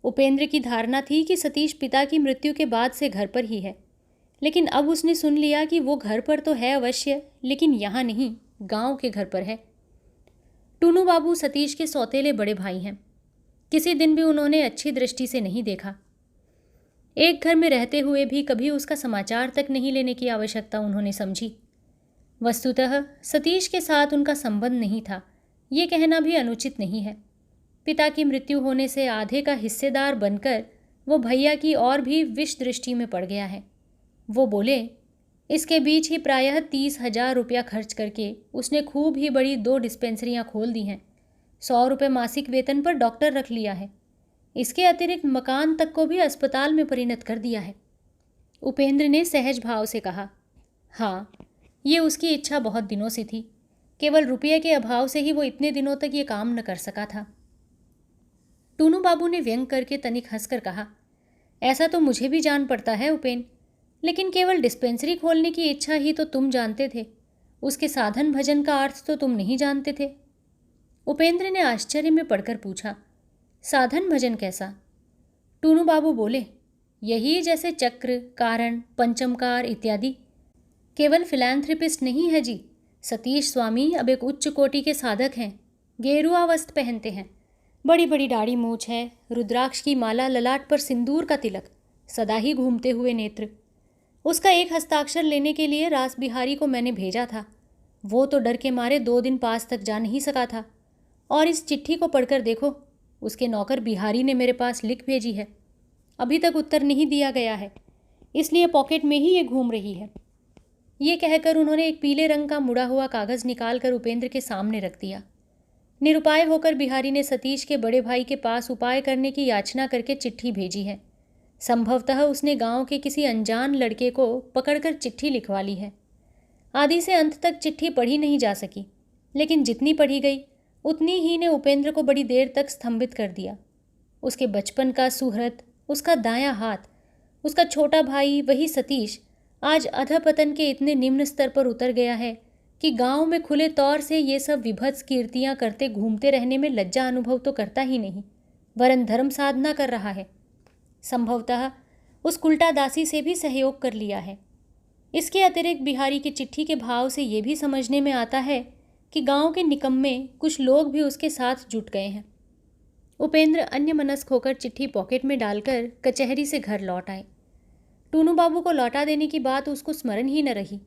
उपेंद्र की धारणा थी कि सतीश पिता की मृत्यु के बाद से घर पर ही है, लेकिन अब उसने सुन लिया कि वो घर पर तो है अवश्य, लेकिन यहाँ नहीं, गांव के घर पर है। टूनू बाबू सतीश के सौतेले बड़े भाई हैं। किसी दिन भी उन्होंने अच्छी दृष्टि से नहीं देखा। एक घर में रहते हुए भी कभी उसका समाचार तक नहीं लेने की आवश्यकता उन्होंने समझी। वस्तुतः सतीश के साथ उनका संबंध नहीं था, ये कहना भी अनुचित नहीं है। पिता की मृत्यु होने से आधे का हिस्सेदार बनकर वो भैया की और भी विष दृष्टि में पड़ गया है। वो बोले, इसके बीच ही प्रायः 30,000 रुपया खर्च करके उसने खूब ही बड़ी 2 डिस्पेंसरियाँ खोल दी हैं। 100 रुपये मासिक वेतन पर डॉक्टर रख लिया है। इसके अतिरिक्त मकान तक को भी अस्पताल में परिणत कर दिया है। उपेंद्र ने सहज भाव से कहा, हाँ, ये उसकी इच्छा बहुत दिनों से थी, केवल रुपये के अभाव से ही वो इतने दिनों तक ये काम न कर सका था। टूनू बाबू ने व्यंग करके तनिक हंसकर कहा, ऐसा तो मुझे भी जान पड़ता है उपेन, लेकिन केवल डिस्पेंसरी खोलने की इच्छा ही तो तुम जानते थे, उसके साधन भजन का अर्थ तो तुम नहीं जानते थे। उपेंद्र ने आश्चर्य में पढ़कर पूछा, साधन भजन कैसा? टूनू बाबू बोले, यही जैसे चक्र, कारण, पंचमकार इत्यादि। केवल फिलैंथ्रेपिस्ट नहीं है जी, सतीश स्वामी अब एक उच्च कोटि के साधक हैं। गेरुआ वस्त्र पहनते हैं, बड़ी बड़ी दाढ़ी मूछ है, रुद्राक्ष की माला, ललाट पर सिंदूर का तिलक, सदा ही घूमते हुए नेत्र। उसका एक हस्ताक्षर लेने के लिए रास बिहारी को मैंने भेजा था। वो तो डर के मारे 2 दिन पास तक जा नहीं सका था। और इस चिट्ठी को पढ़कर देखो, उसके नौकर बिहारी ने मेरे पास लिख भेजी है। अभी तक उत्तर नहीं दिया गया है, इसलिए पॉकेट में ही ये घूम रही है। ये कहकर उन्होंने एक पीले रंग का मुड़ा हुआ कागज़ निकालकर उपेंद्र के सामने रख दिया। निरुपाय होकर बिहारी ने सतीश के बड़े भाई के पास उपाय करने की याचना करके चिट्ठी भेजी है। संभवतः उसने गांव के किसी अनजान लड़के को पकड़कर चिट्ठी लिखवा ली है। आदि से अंत तक चिट्ठी पढ़ी नहीं जा सकी, लेकिन जितनी पढ़ी गई उतनी ही ने उपेंद्र को बड़ी देर तक स्तंभित कर दिया। उसके बचपन का सुहृद, उसका दायां हाथ, उसका छोटा भाई वही सतीश आज अधपतन के इतने निम्न स्तर पर उतर गया है कि गांव में खुले तौर से ये सब विभत्स कीर्तियां करते घूमते रहने में लज्जा अनुभव तो करता ही नहीं, वरन धर्म साधना कर रहा है। संभवतः उस उल्टा दासी से भी सहयोग कर लिया है। इसके अतिरिक्त बिहारी की चिट्ठी के भाव से ये भी समझने में आता है कि गांव के निकम्मे कुछ लोग भी उसके साथ जुट गए हैं। उपेंद्र अन्यमनस्क होकर चिट्ठी पॉकेट में डालकर कचहरी से घर लौट आए। टूनू बाबू को लौटा देने की बात उसको स्मरण ही न रही।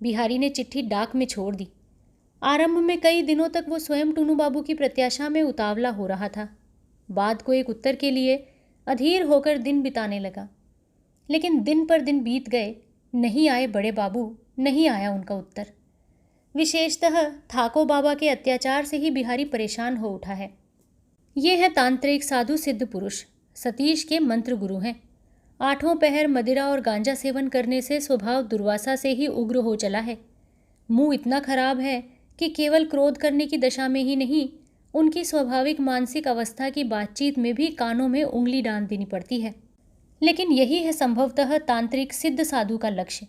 बिहारी ने चिट्ठी डाक में छोड़ दी। आरंभ में कई दिनों तक वो स्वयं टूनू बाबू की प्रत्याशा में उतावला हो रहा था। बाद को एक उत्तर के लिए अधीर होकर दिन बिताने लगा, लेकिन दिन पर दिन बीत गए, नहीं आए बड़े बाबू, नहीं आया उनका उत्तर। विशेषतः ठाको बाबा के अत्याचार से ही बिहारी परेशान हो उठा है। ये है तांत्रिक साधु सिद्ध पुरुष, सतीश के मंत्र गुरु हैं। 8 पहर मदिरा और गांजा सेवन करने से स्वभाव दुर्वासा से ही उग्र हो चला है। मुंह इतना खराब है कि केवल क्रोध करने की दशा में ही नहीं, उनकी स्वाभाविक मानसिक अवस्था की बातचीत में भी कानों में उंगली डाल देनी पड़ती है। लेकिन यही है संभवतः तांत्रिक सिद्ध साधु का लक्ष्य।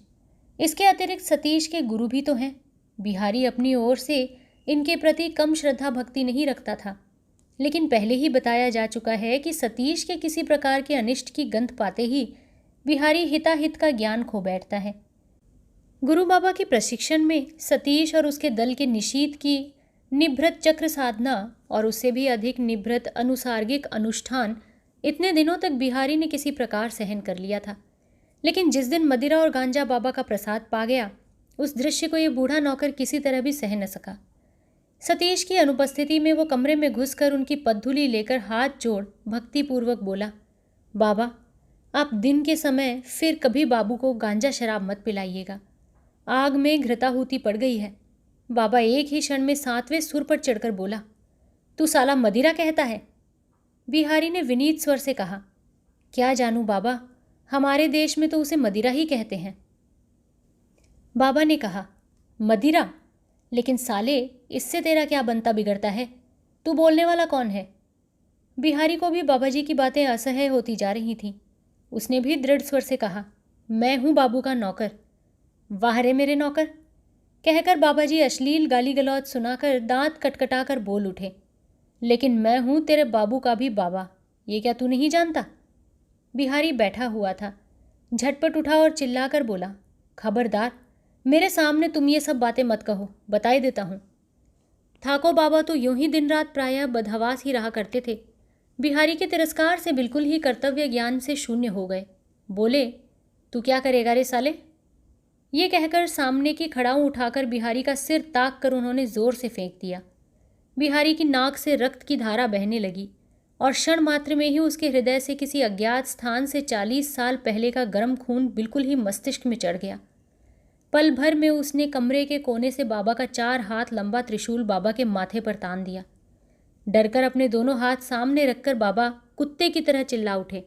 इसके अतिरिक्त सतीश के गुरु भी तो हैं। बिहारी अपनी ओर से इनके प्रति कम श्रद्धा भक्ति नहीं रखता था, लेकिन पहले ही बताया जा चुका है कि सतीश के किसी प्रकार के अनिष्ट की गंध पाते ही बिहारी हिताहित का ज्ञान खो बैठता है। गुरु बाबा के प्रशिक्षण में सतीश और उसके दल के निशीथ की निभृत चक्र साधना और उससे भी अधिक निभृत अनुसार्गिक अनुष्ठान इतने दिनों तक बिहारी ने किसी प्रकार सहन कर लिया था। लेकिन जिस दिन मदिरा और गांजा बाबा का प्रसाद पा गया, उस दृश्य को ये बूढ़ा नौकर किसी तरह भी सह न सका। सतीश की अनुपस्थिति में वो कमरे में घुसकर उनकी पद्धुली लेकर हाथ जोड़ भक्तिपूर्वक बोला, बाबा, आप दिन के समय फिर कभी बाबू को गांजा शराब मत पिलाइएगा। आग में घृताहुति पड़ गई है। बाबा एक ही क्षण में 7वें सुर पर चढ़कर बोला, तू साला मदिरा कहता है? बिहारी ने विनीत स्वर से कहा, क्या जानूं बाबा, हमारे देश में तो उसे मदिरा ही कहते हैं। बाबा ने कहा, मदिरा? लेकिन साले, इससे तेरा क्या बनता बिगड़ता है? तू बोलने वाला कौन है? बिहारी को भी बाबा जी की बातें असह्य होती जा रही थीं। उसने भी दृढ़ स्वर से कहा, मैं हूँ बाबू का नौकर। वाह रे मेरे नौकर, कहकर बाबा जी अश्लील गाली गलौज सुनाकर दांत कटकटाकर बोल उठे, लेकिन मैं हूँ तेरे बाबू का भी बाबा, ये क्या तू नहीं जानता? बिहारी बैठा हुआ था, झटपट उठा और चिल्लाकर बोला, खबरदार, मेरे सामने तुम ये सब बातें मत कहो, बताए देता हूँ। ठाको बाबा तो यूं ही दिन रात प्रायः बदहवास ही रहा करते थे। बिहारी के तिरस्कार से बिल्कुल ही कर्तव्य ज्ञान से शून्य हो गए। बोले, तू क्या करेगा रे साले? ये कहकर सामने की खड़ाऊ उठाकर बिहारी का सिर ताक कर उन्होंने जोर से फेंक दिया। बिहारी की नाक से रक्त की धारा बहने लगी और क्षण मात्र में ही उसके हृदय से किसी अज्ञात स्थान से 40 साल पहले का गर्म खून बिल्कुल ही मस्तिष्क में चढ़ गया। पल भर में उसने कमरे के कोने से बाबा का 4 हाथ लंबा त्रिशूल बाबा के माथे पर तान दिया। डरकर अपने दोनों हाथ सामने रखकर बाबा कुत्ते की तरह चिल्ला उठे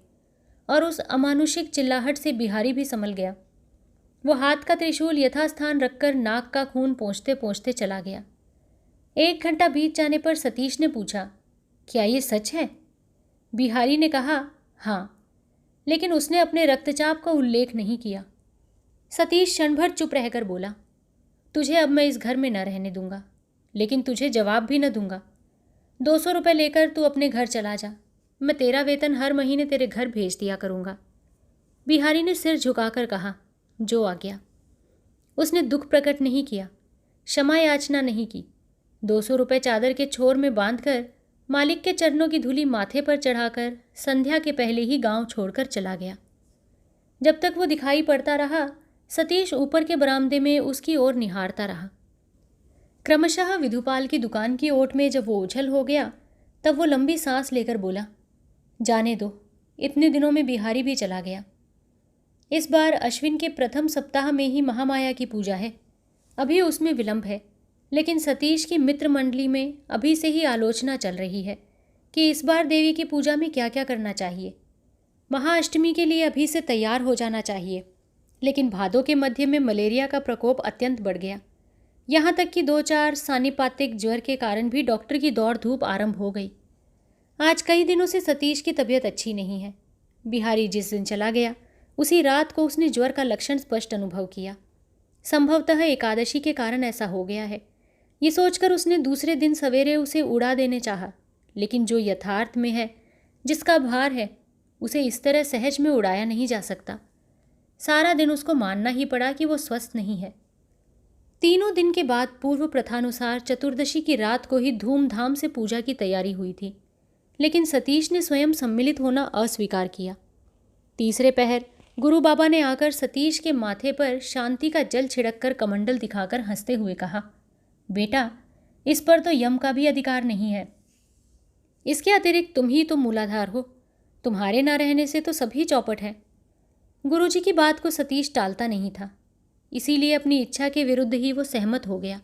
और उस अमानुषिक चिल्लाहट से बिहारी भी संभल गया। वो हाथ का त्रिशूल यथास्थान रखकर नाक का खून पोंछते पोंछते चला गया। 1 घंटा बीत जाने पर सतीश ने पूछा, क्या ये सच है? बिहारी ने कहा, हाँ, लेकिन उसने अपने रक्तचाप का उल्लेख नहीं किया। सतीश क्षण भर चुप रहकर बोला, तुझे अब मैं इस घर में न रहने दूंगा, लेकिन तुझे जवाब भी न दूंगा। 200 रुपये लेकर तू अपने घर चला जा, मैं तेरा वेतन हर महीने तेरे घर भेज दिया करूंगा। बिहारी ने सिर झुकाकर कहा, जो आ गया। उसने दुख प्रकट नहीं किया, क्षमा याचना नहीं की। 200 रुपये चादर के छोर में बांधकर मालिक के चरणों की धूली माथे पर चढ़ाकर संध्या के पहले ही गांव छोड़कर चला गया। जब तक वो दिखाई पड़ता रहा, सतीश ऊपर के बरामदे में उसकी ओर निहारता रहा। क्रमशः विधुपाल की दुकान की ओट में जब वो उछल हो गया, तब वो लंबी सांस लेकर बोला, जाने दो, इतने दिनों में बिहारी भी चला गया। इस बार अश्विन के प्रथम सप्ताह में ही महामाया की पूजा है। अभी उसमें विलंब है, लेकिन सतीश की मित्र मंडली में अभी से ही आलोचना चल रही है कि इस बार देवी की पूजा में क्या क्या करना चाहिए। महाअष्टमी के लिए अभी से तैयार हो जाना चाहिए, लेकिन भादों के मध्य में मलेरिया का प्रकोप अत्यंत बढ़ गया। यहाँ तक कि 2-4 सानिपातिक ज्वर के कारण भी डॉक्टर की दौड़ धूप आरंभ हो गई। आज कई दिनों से सतीश की तबीयत अच्छी नहीं है। बिहारी जिस दिन चला गया, उसी रात को उसने ज्वर का लक्षण स्पष्ट अनुभव किया। संभवतः एकादशी के कारण ऐसा हो गया है। ये सोचकर उसने दूसरे दिन सवेरे उसे उड़ा देने चाहा, लेकिन जो यथार्थ में है, जिसका भार है, उसे इस तरह सहज में उड़ाया नहीं जा सकता। सारा दिन उसको मानना ही पड़ा कि वो स्वस्थ नहीं है। 3 दिन के बाद पूर्व प्रथानुसार चतुर्दशी की रात को ही धूमधाम से पूजा की तैयारी हुई थी, लेकिन सतीश ने स्वयं सम्मिलित होना अस्वीकार किया। तीसरे पहर गुरु बाबा ने आकर सतीश के माथे पर शांति का जल छिड़ककर कमंडल दिखाकर हंसते हुए कहा, बेटा, इस पर तो यम का भी अधिकार नहीं है। इसके अतिरिक्त तुम ही तो मूलाधार हो, तुम्हारे ना रहने से तो सभी चौपट हैं। गुरुजी की बात को सतीश टालता नहीं था, इसीलिए अपनी इच्छा के विरुद्ध ही वो सहमत हो गया।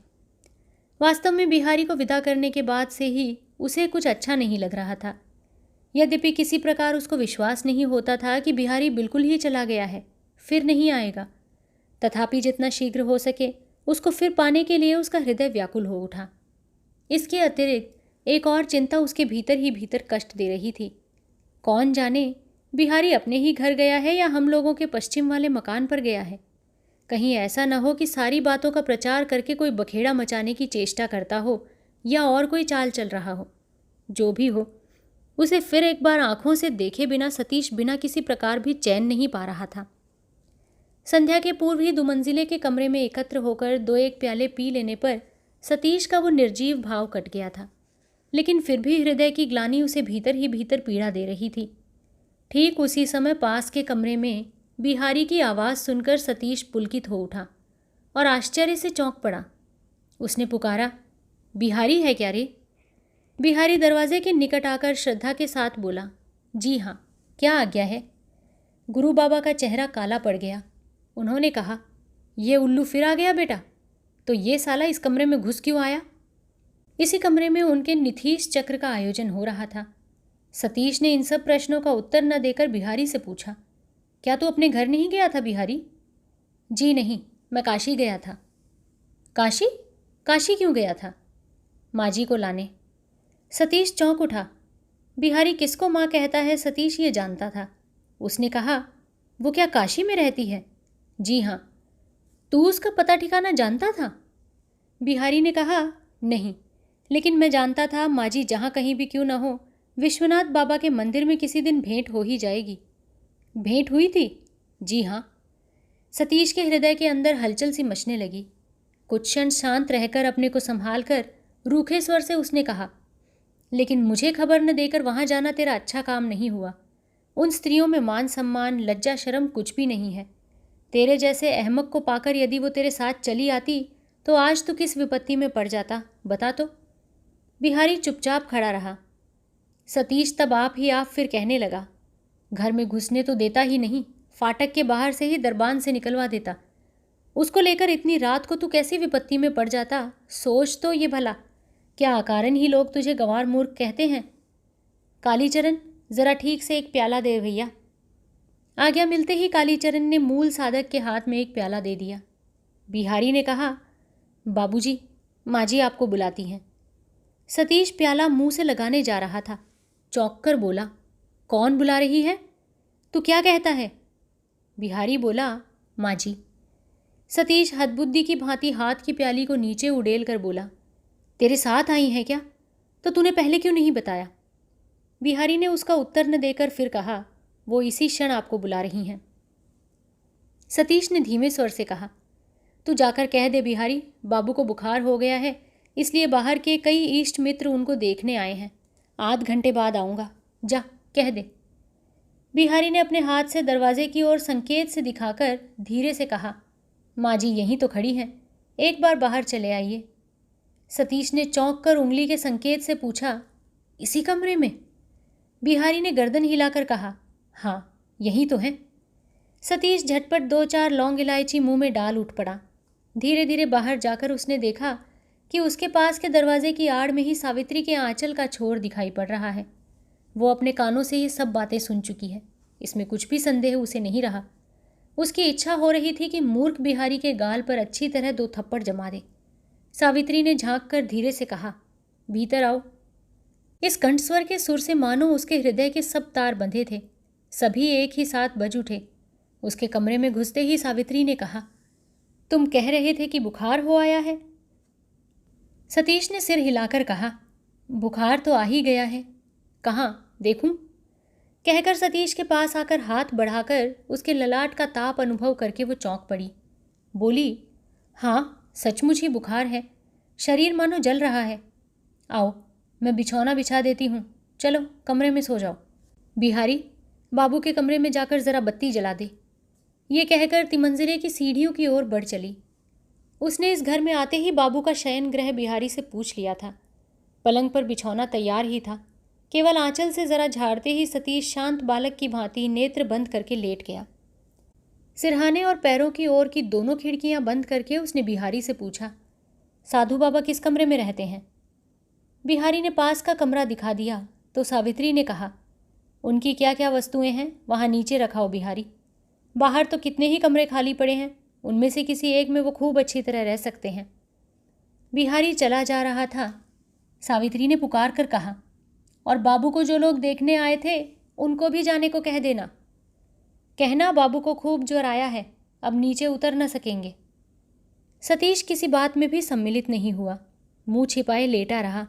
वास्तव में बिहारी को विदा करने के बाद से ही उसे कुछ अच्छा नहीं लग रहा था। यद्यपि किसी प्रकार उसको विश्वास नहीं होता था कि बिहारी बिल्कुल ही चला गया है, फिर नहीं आएगा। तथापि जितना शीघ्र हो सके उसको फिर पाने के लिए उसका हृदय व्याकुल हो उठा। इसके अतिरिक्त एक और चिंता उसके भीतर ही भीतर कष्ट दे रही थी। कौन जाने बिहारी अपने ही घर गया है या हम लोगों के पश्चिम वाले मकान पर गया है। कहीं ऐसा न हो कि सारी बातों का प्रचार करके कोई बखेड़ा मचाने की चेष्टा करता हो या और कोई चाल चल रहा हो। जो भी हो, उसे फिर एक बार आंखों से देखे बिना सतीश बिना किसी प्रकार भी चैन नहीं पा रहा था। संध्या के पूर्व ही 2 मंजिले के कमरे में एकत्र होकर 2-1 प्याले पी लेने पर सतीश का वो निर्जीव भाव कट गया था, लेकिन फिर भी हृदय की ग्लानि उसे भीतर ही भीतर पीड़ा दे रही थी। ठीक उसी समय पास के कमरे में बिहारी की आवाज़ सुनकर सतीश पुलकित हो उठा और आश्चर्य से चौंक पड़ा। उसने पुकारा, बिहारी है क्या रे? बिहारी दरवाजे के निकट आकर श्रद्धा के साथ बोला, जी हाँ, क्या आज्ञा है? गुरु बाबा का चेहरा काला पड़ गया। उन्होंने कहा, ये उल्लू फिर आ गया बेटा, तो ये साला इस कमरे में घुस क्यों आया? इसी कमरे में उनके निथीश चक्र का आयोजन हो रहा था। सतीश ने इन सब प्रश्नों का उत्तर न देकर बिहारी से पूछा, क्या तू अपने घर नहीं गया था बिहारी? जी नहीं, मैं काशी गया था। काशी? काशी क्यों गया था? माँ जी को लाने। सतीश चौंक उठा। बिहारी किसको माँ कहता है सतीश ये जानता था। उसने कहा, वो क्या काशी में रहती है? जी हाँ। तू उसका पता ठिकाना जानता था? बिहारी ने कहा, नहीं, लेकिन मैं जानता था माँ जी जहाँ कहीं भी क्यों न हो, विश्वनाथ बाबा के मंदिर में किसी दिन भेंट हो ही जाएगी। भेंट हुई थी? जी हाँ। सतीश के हृदय के अंदर हलचल सी मचने लगी। कुछ क्षण शांत रहकर अपने को संभाल कर रूखे स्वर से उसने कहा, लेकिन मुझे खबर न देकर वहाँ जाना तेरा अच्छा काम नहीं हुआ। उन स्त्रियों में मान सम्मान, लज्जा, शर्म कुछ भी नहीं है। तेरे जैसे अहमक को पाकर यदि वो तेरे साथ चली आती तो आज तू किस विपत्ति में पड़ जाता, बता तो। बिहारी चुपचाप खड़ा रहा। सतीश तब आप ही आप फिर कहने लगा, घर में घुसने तो देता ही नहीं, फाटक के बाहर से ही दरबान से निकलवा देता। उसको लेकर इतनी रात को तू कैसी विपत्ति में पड़ जाता, सोच तो ये भला। क्या अकारण ही लोग तुझे गंवार मूर्ख कहते हैं? कालीचरण, ज़रा ठीक से एक प्याला दे भैया। आज्ञा मिलते ही कालीचरण ने मूल साधक के हाथ में एक प्याला दे दिया। बिहारी ने कहा, बाबूजी, माँ जी आपको बुलाती हैं। सतीश प्याला मुंह से लगाने जा रहा था, चौंक कर बोला, कौन बुला रही है? तू क्या कहता है? बिहारी बोला, माँ जी। सतीश हदबुद्धि की भांति हाथ की प्याली को नीचे उड़ेल कर बोला, तेरे साथ आई है क्या? तो तूने पहले क्यों नहीं बताया? बिहारी ने उसका उत्तर न देकर फिर कहा, वो इसी क्षण आपको बुला रही हैं। सतीश ने धीमे स्वर से कहा, तू जाकर कह दे बिहारी, बाबू को बुखार हो गया है, इसलिए बाहर के कई इष्ट मित्र उनको देखने आए हैं। आध घंटे बाद आऊँगा, जा कह दे। बिहारी ने अपने हाथ से दरवाजे की ओर संकेत से दिखाकर धीरे से कहा, माँ जी यहीं तो खड़ी हैं, एक बार बाहर चले आइए। सतीश ने चौंक कर उंगली के संकेत से पूछा, इसी कमरे में? बिहारी ने गर्दन हिलाकर कहा, हाँ यही तो है। सतीश झटपट 2-4 लौंग इलायची मुंह में डाल उठ पड़ा। धीरे धीरे बाहर जाकर उसने देखा कि उसके पास के दरवाजे की आड़ में ही सावित्री के आंचल का छोर दिखाई पड़ रहा है। वो अपने कानों से ये सब बातें सुन चुकी है, इसमें कुछ भी संदेह उसे नहीं रहा। उसकी इच्छा हो रही थी कि मूर्ख बिहारी के गाल पर अच्छी तरह 2 थप्पड़ जमा दे। सावित्री ने झांक कर धीरे से कहा, भीतर आओ। इस कंठस्वर के सुर से मानो उसके हृदय के सब तार बंधे थे। सभी एक ही साथ बज उठे। उसके कमरे में घुसते ही सावित्री ने कहा, तुम कह रहे थे कि बुखार हो आया है? सतीश ने सिर हिलाकर कहा, बुखार तो आ ही गया है। कहाँ देखूं? कहकर सतीश के पास आकर हाथ बढ़ाकर उसके ललाट का ताप अनुभव करके वो चौंक पड़ी। बोली, हाँ सचमुच ही बुखार है, शरीर मानो जल रहा है। आओ मैं बिछौना बिछा देती हूँ, चलो कमरे में सो जाओ। बिहारी, बाबू के कमरे में जाकर ज़रा बत्ती जला दे। ये कहकर तिमंजिले की सीढ़ियों की ओर बढ़ चली। उसने इस घर में आते ही बाबू का शयन गृह बिहारी से पूछ लिया था। पलंग पर बिछौना तैयार ही था। केवल आंचल से ज़रा झाड़ते ही सतीश शांत बालक की भांति नेत्र बंद करके लेट गया। सिरहाने और पैरों की ओर की दोनों खिड़कियां बंद करके उसने बिहारी से पूछा, साधु बाबा किस कमरे में रहते हैं? बिहारी ने पास का कमरा दिखा दिया तो सावित्री ने कहा, उनकी क्या क्या वस्तुएं हैं वहाँ नीचे रखाओ बिहारी। बाहर तो कितने ही कमरे खाली पड़े हैं, उनमें से किसी एक में वो खूब अच्छी तरह रह सकते हैं। बिहारी चला जा रहा था। सावित्री ने पुकार कर कहा, और बाबू को जो लोग देखने आए थे उनको भी जाने को कह देना। कहना बाबू को खूब ज्वर आया है, अब नीचे उतर न सकेंगे। सतीश किसी बात में भी सम्मिलित नहीं हुआ, मुंह छिपाए लेटा रहा।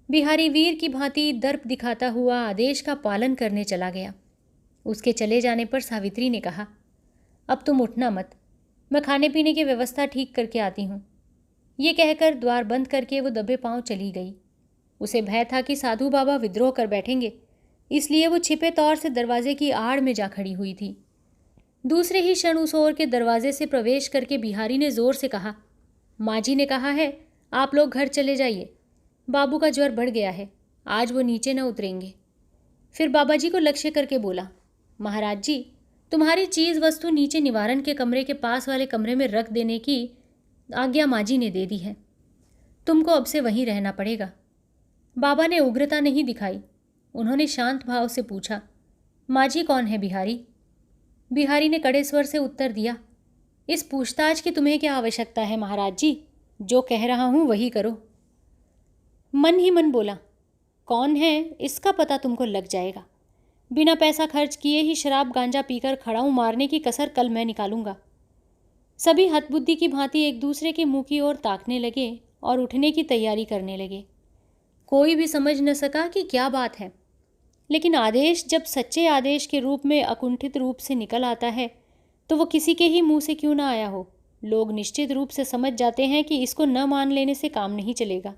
बिहारी वीर की भांति दर्प दिखाता हुआ आदेश का पालन करने चला गया। उसके चले जाने पर सावित्री ने कहा, अब तुम उठना मत, मैं खाने पीने की व्यवस्था ठीक करके आती हूँ। ये कहकर द्वार बंद करके वो दबे पांव चली गई। उसे भय था कि साधु बाबा विद्रोह कर बैठेंगे, इसलिए वो छिपे तौर से दरवाजे की आड़ में जा खड़ी हुई थी। दूसरे ही क्षण उस ओर के दरवाजे से प्रवेश करके बिहारी ने जोर से कहा, माँ जी ने कहा है आप लोग घर चले जाइए, बाबू का ज्वर बढ़ गया है, आज वो नीचे न उतरेंगे। फिर बाबा जी को लक्ष्य करके बोला, महाराज जी, तुम्हारी चीज़ वस्तु नीचे निवारण के कमरे के पास वाले कमरे में रख देने की आज्ञा माँ जी ने दे दी है, तुमको अब से वहीं रहना पड़ेगा। बाबा ने उग्रता नहीं दिखाई। उन्होंने शांत भाव से पूछा, माँ जी कौन है बिहारी? बिहारी ने कड़े स्वर से उत्तर दिया, इस पूछताछ की तुम्हें क्या आवश्यकता है महाराज जी, जो कह रहा हूँ वही करो। मन ही मन बोला, कौन है इसका पता तुमको लग जाएगा। बिना पैसा खर्च किए ही शराब गांजा पीकर खड़ाऊ मारने की कसर कल मैं निकालूंगा। सभी हतबुद्धि की भांति एक दूसरे के मुंह की ओर ताकने लगे और उठने की तैयारी करने लगे। कोई भी समझ न सका कि क्या बात है, लेकिन आदेश जब सच्चे आदेश के रूप में अकुंठित रूप से निकल आता है तो वो किसी के ही मुंह से क्यों ना आया हो, लोग निश्चित रूप से समझ जाते हैं कि इसको न मान लेने से काम नहीं चलेगा।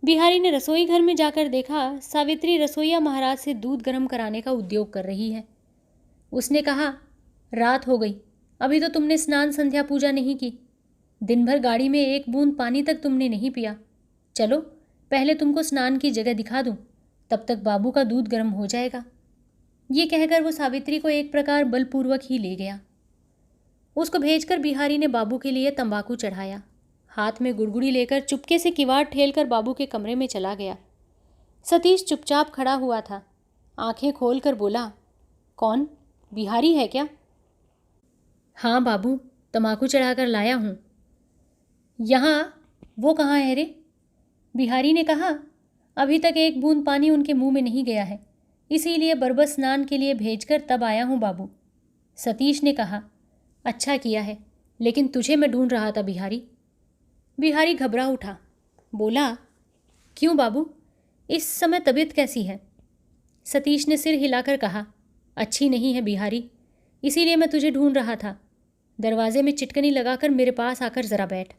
बिहारी ने रसोई घर में जाकर देखा, सावित्री रसोईया महाराज से दूध गर्म कराने का उद्योग कर रही है। उसने कहा, रात हो गई, अभी तो तुमने स्नान संध्या पूजा नहीं की, दिन भर गाड़ी में एक बूंद पानी तक तुमने नहीं पिया। चलो पहले तुमको स्नान की जगह दिखा दूं, तब तक बाबू का दूध गर्म हो जाएगा। ये कहकर वो सावित्री को एक प्रकार बलपूर्वक ही ले गया। उसको भेजकर बिहारी ने बाबू के लिए तंबाकू चढ़ाया। हाथ में गुड़गुड़ी लेकर चुपके से किवाड़ ठेलकर बाबू के कमरे में चला गया। सतीश चुपचाप खड़ा हुआ था। आंखें खोलकर बोला, कौन, बिहारी है क्या? हाँ बाबू, तंबाकू चढ़ाकर लाया हूँ। यहाँ वो कहाँ है रे? बिहारी ने कहा, अभी तक एक बूंद पानी उनके मुंह में नहीं गया है, इसीलिए बरबस स्नान के लिए भेजकर तब आया हूं बाबू। सतीश ने कहा, अच्छा किया है, लेकिन तुझे मैं ढूंढ रहा था बिहारी। बिहारी घबरा उठा, बोला, क्यों बाबू, इस समय तबीयत कैसी है? सतीश ने सिर हिलाकर कहा, अच्छी नहीं है बिहारी, इसीलिए मैं तुझे ढूंढ रहा था। दरवाजे में चिटकनी लगाकर मेरे पास आकर ज़रा बैठ।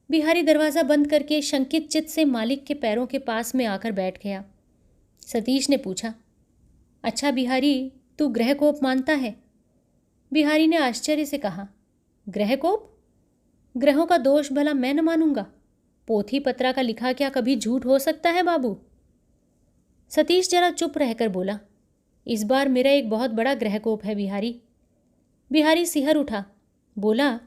बिहारी दरवाज़ा बंद करके शंकित चित्त से मालिक के पैरों के पास में आकर बैठ गया। सतीश ने पूछा, अच्छा बिहारी, तू ग्रहकोप मानता है? बिहारी ने आश्चर्य से कहा, ग्रहकोप? ग्रहों का दोष भला मैं न मानूंगा? पोथी पत्रा का लिखा क्या कभी झूठ हो सकता है बाबू? सतीश जरा चुप रहकर बोला, इस बार मेरा एक बहुत बड़ा ग्रहकोप है बिहारी। बिहारी सिहर उठा, बोला,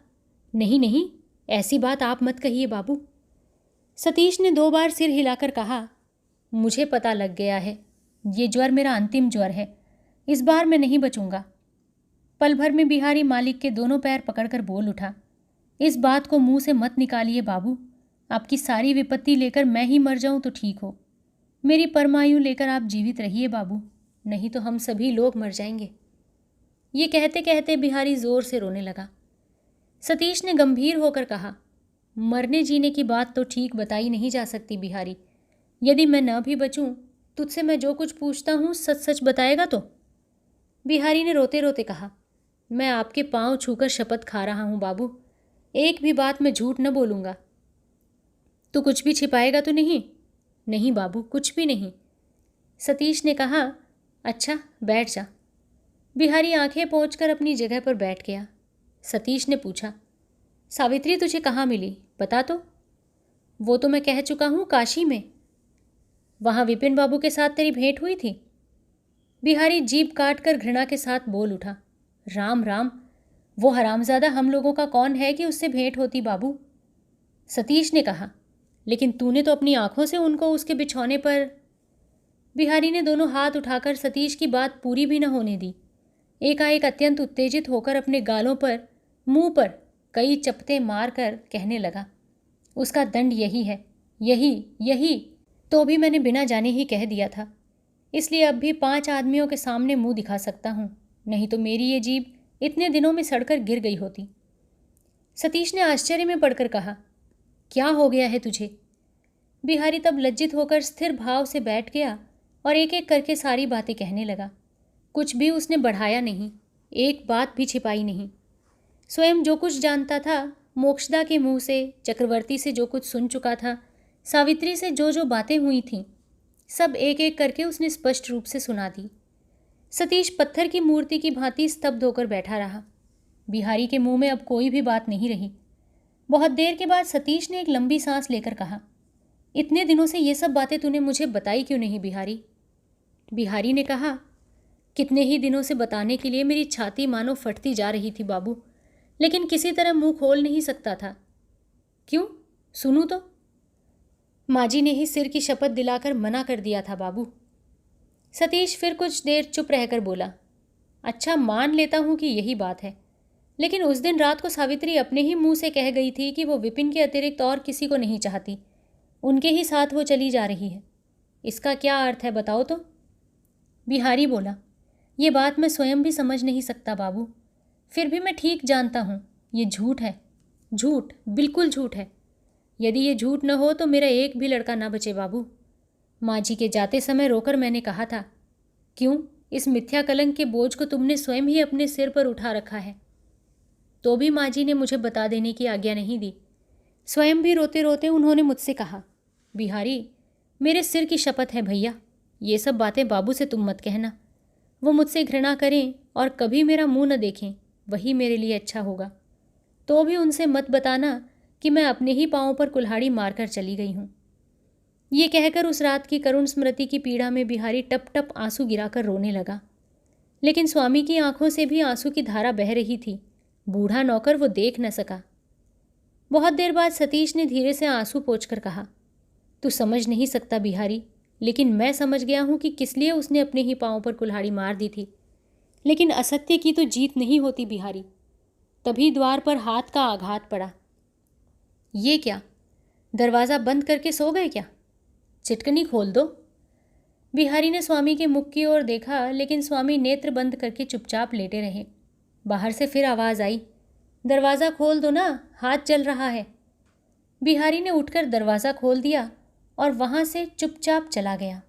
नहीं नहीं, ऐसी बात आप मत कहिए बाबू। सतीश ने 2 बार सिर हिलाकर कहा, मुझे पता लग गया है, ये ज्वर मेरा अंतिम ज्वर है, इस बार मैं नहीं बचूंगा। पल भर में बिहारी मालिक के दोनों पैर पकड़कर बोल उठा, इस बात को मुंह से मत निकालिए बाबू, आपकी सारी विपत्ति लेकर मैं ही मर जाऊं तो ठीक हो। मेरी परमायु लेकर आप जीवित रहिए बाबू, नहीं तो हम सभी लोग मर जाएंगे। ये कहते कहते बिहारी जोर से रोने लगा। सतीश ने गंभीर होकर कहा, मरने जीने की बात तो ठीक बताई नहीं जा सकती बिहारी। यदि मैं न भी बचूं, तुझसे मैं जो कुछ पूछता हूं सच सच बताएगा तो? बिहारी ने रोते रोते कहा, मैं आपके पांव छूकर शपथ खा रहा हूं बाबू, एक भी बात मैं झूठ न बोलूंगा। तू कुछ भी छिपाएगा तो नहीं? नहीं बाबू, कुछ भी नहीं। सतीश ने कहा, अच्छा बैठ जा। बिहारी आंखें पोंछकर अपनी जगह पर बैठ गया। सतीश ने पूछा, सावित्री तुझे कहाँ मिली, बता तो? वो तो मैं कह चुका हूँ, काशी में। वहाँ विपिन बाबू के साथ तेरी भेंट हुई थी? बिहारी जीभ काट कर घृणा के साथ बोल उठा, राम राम, वो हरामजादा हम लोगों का कौन है कि उससे भेंट होती बाबू? सतीश ने कहा, लेकिन तूने तो अपनी आंखों से उनको उसके बिछौने पर। बिहारी ने दोनों हाथ उठाकर सतीश की बात पूरी भी न होने दी। एकाएक अत्यंत उत्तेजित होकर अपने गालों पर, मुंह पर कई चपटे मारकर कहने लगा, उसका दंड यही है, यही यही तो भी मैंने बिना जाने ही कह दिया था, इसलिए अब भी 5 आदमियों के सामने मुंह दिखा सकता हूँ, नहीं तो मेरी ये जीभ इतने दिनों में सड़कर गिर गई होती। सतीश ने आश्चर्य में पड़कर कहा, क्या हो गया है तुझे? बिहारी तब लज्जित होकर स्थिर भाव से बैठ गया और एक एक करके सारी बातें कहने लगा। कुछ भी उसने बढ़ाया नहीं, एक बात भी छिपाई नहीं। स्वयं जो कुछ जानता था, मोक्षदा के मुंह से, चक्रवर्ती से जो कुछ सुन चुका था, सावित्री से जो जो बातें हुई थीं, सब एक एक करके उसने स्पष्ट रूप से सुना दी। सतीश पत्थर की मूर्ति की भांति स्तब्ध होकर बैठा रहा। बिहारी के मुंह में अब कोई भी बात नहीं रही। बहुत देर के बाद सतीश ने एक लंबी सांस लेकर कहा, इतने दिनों से ये सब बातें तूने मुझे बताई क्यों नहीं बिहारी? बिहारी ने कहा, कितने ही दिनों से बताने के लिए मेरी छाती मानो फटती जा रही थी बाबू, लेकिन किसी तरह मुंह खोल नहीं सकता था। क्यों, सुनूं तो? माँ जी ने ही सिर की शपथ दिलाकर मना कर दिया था बाबू। सतीश फिर कुछ देर चुप रहकर बोला, अच्छा मान लेता हूँ कि यही बात है, लेकिन उस दिन रात को सावित्री अपने ही मुंह से कह गई थी कि वो विपिन के अतिरिक्त और किसी को नहीं चाहती, उनके ही साथ वो चली जा रही है। इसका क्या अर्थ है बताओ तो? बिहारी बोला, ये बात मैं स्वयं भी समझ नहीं सकता बाबू, फिर भी मैं ठीक जानता हूँ ये झूठ है, झूठ, बिल्कुल झूठ है। यदि ये झूठ न हो तो मेरा एक भी लड़का ना बचे बाबू। माँ जी के जाते समय रोकर मैंने कहा था, क्यों, इस मिथ्या कलंक के बोझ को तुमने स्वयं ही अपने सिर पर उठा रखा है। तो भी माँ जी ने मुझे बता देने की आज्ञा नहीं दी। स्वयं भी रोते रोते उन्होंने मुझसे कहा, बिहारी, मेरे सिर की शपथ है भैया, ये सब बातें बाबू से तुम मत कहना। वो मुझसे घृणा करें और कभी मेरा मुंह न देखें, वही मेरे लिए अच्छा होगा। तो भी उनसे मत बताना कि मैं अपने ही पाँव पर कुल्हाड़ी मारकर चली गई हूँ। ये कहकर उस रात की करुण स्मृति की पीड़ा में बिहारी टप टप आंसू गिराकर रोने लगा। लेकिन स्वामी की आंखों से भी आंसू की धारा बह रही थी। बूढ़ा नौकर वो देख न सका। बहुत देर बाद सतीश ने धीरे से आंसू पोंछकर कहा, तू समझ नहीं सकता बिहारी, लेकिन मैं समझ गया हूँ कि किस लिए उसने अपने ही पाँव पर कुल्हाड़ी मार दी थी। लेकिन असत्य की तो जीत नहीं होती बिहारी। तभी द्वार पर हाथ का आघात पड़ा। ये क्या? दरवाज़ा बंद करके सो गए क्या? चिटकनी खोल दो। बिहारी ने स्वामी के मुख की ओर देखा, लेकिन स्वामी नेत्र बंद करके चुपचाप लेटे रहे। बाहर से फिर आवाज़ आई, दरवाज़ा खोल दो ना, हाथ जल रहा है। बिहारी ने उठकर दरवाज़ा खोल दिया और वहाँ से चुपचाप चला गया।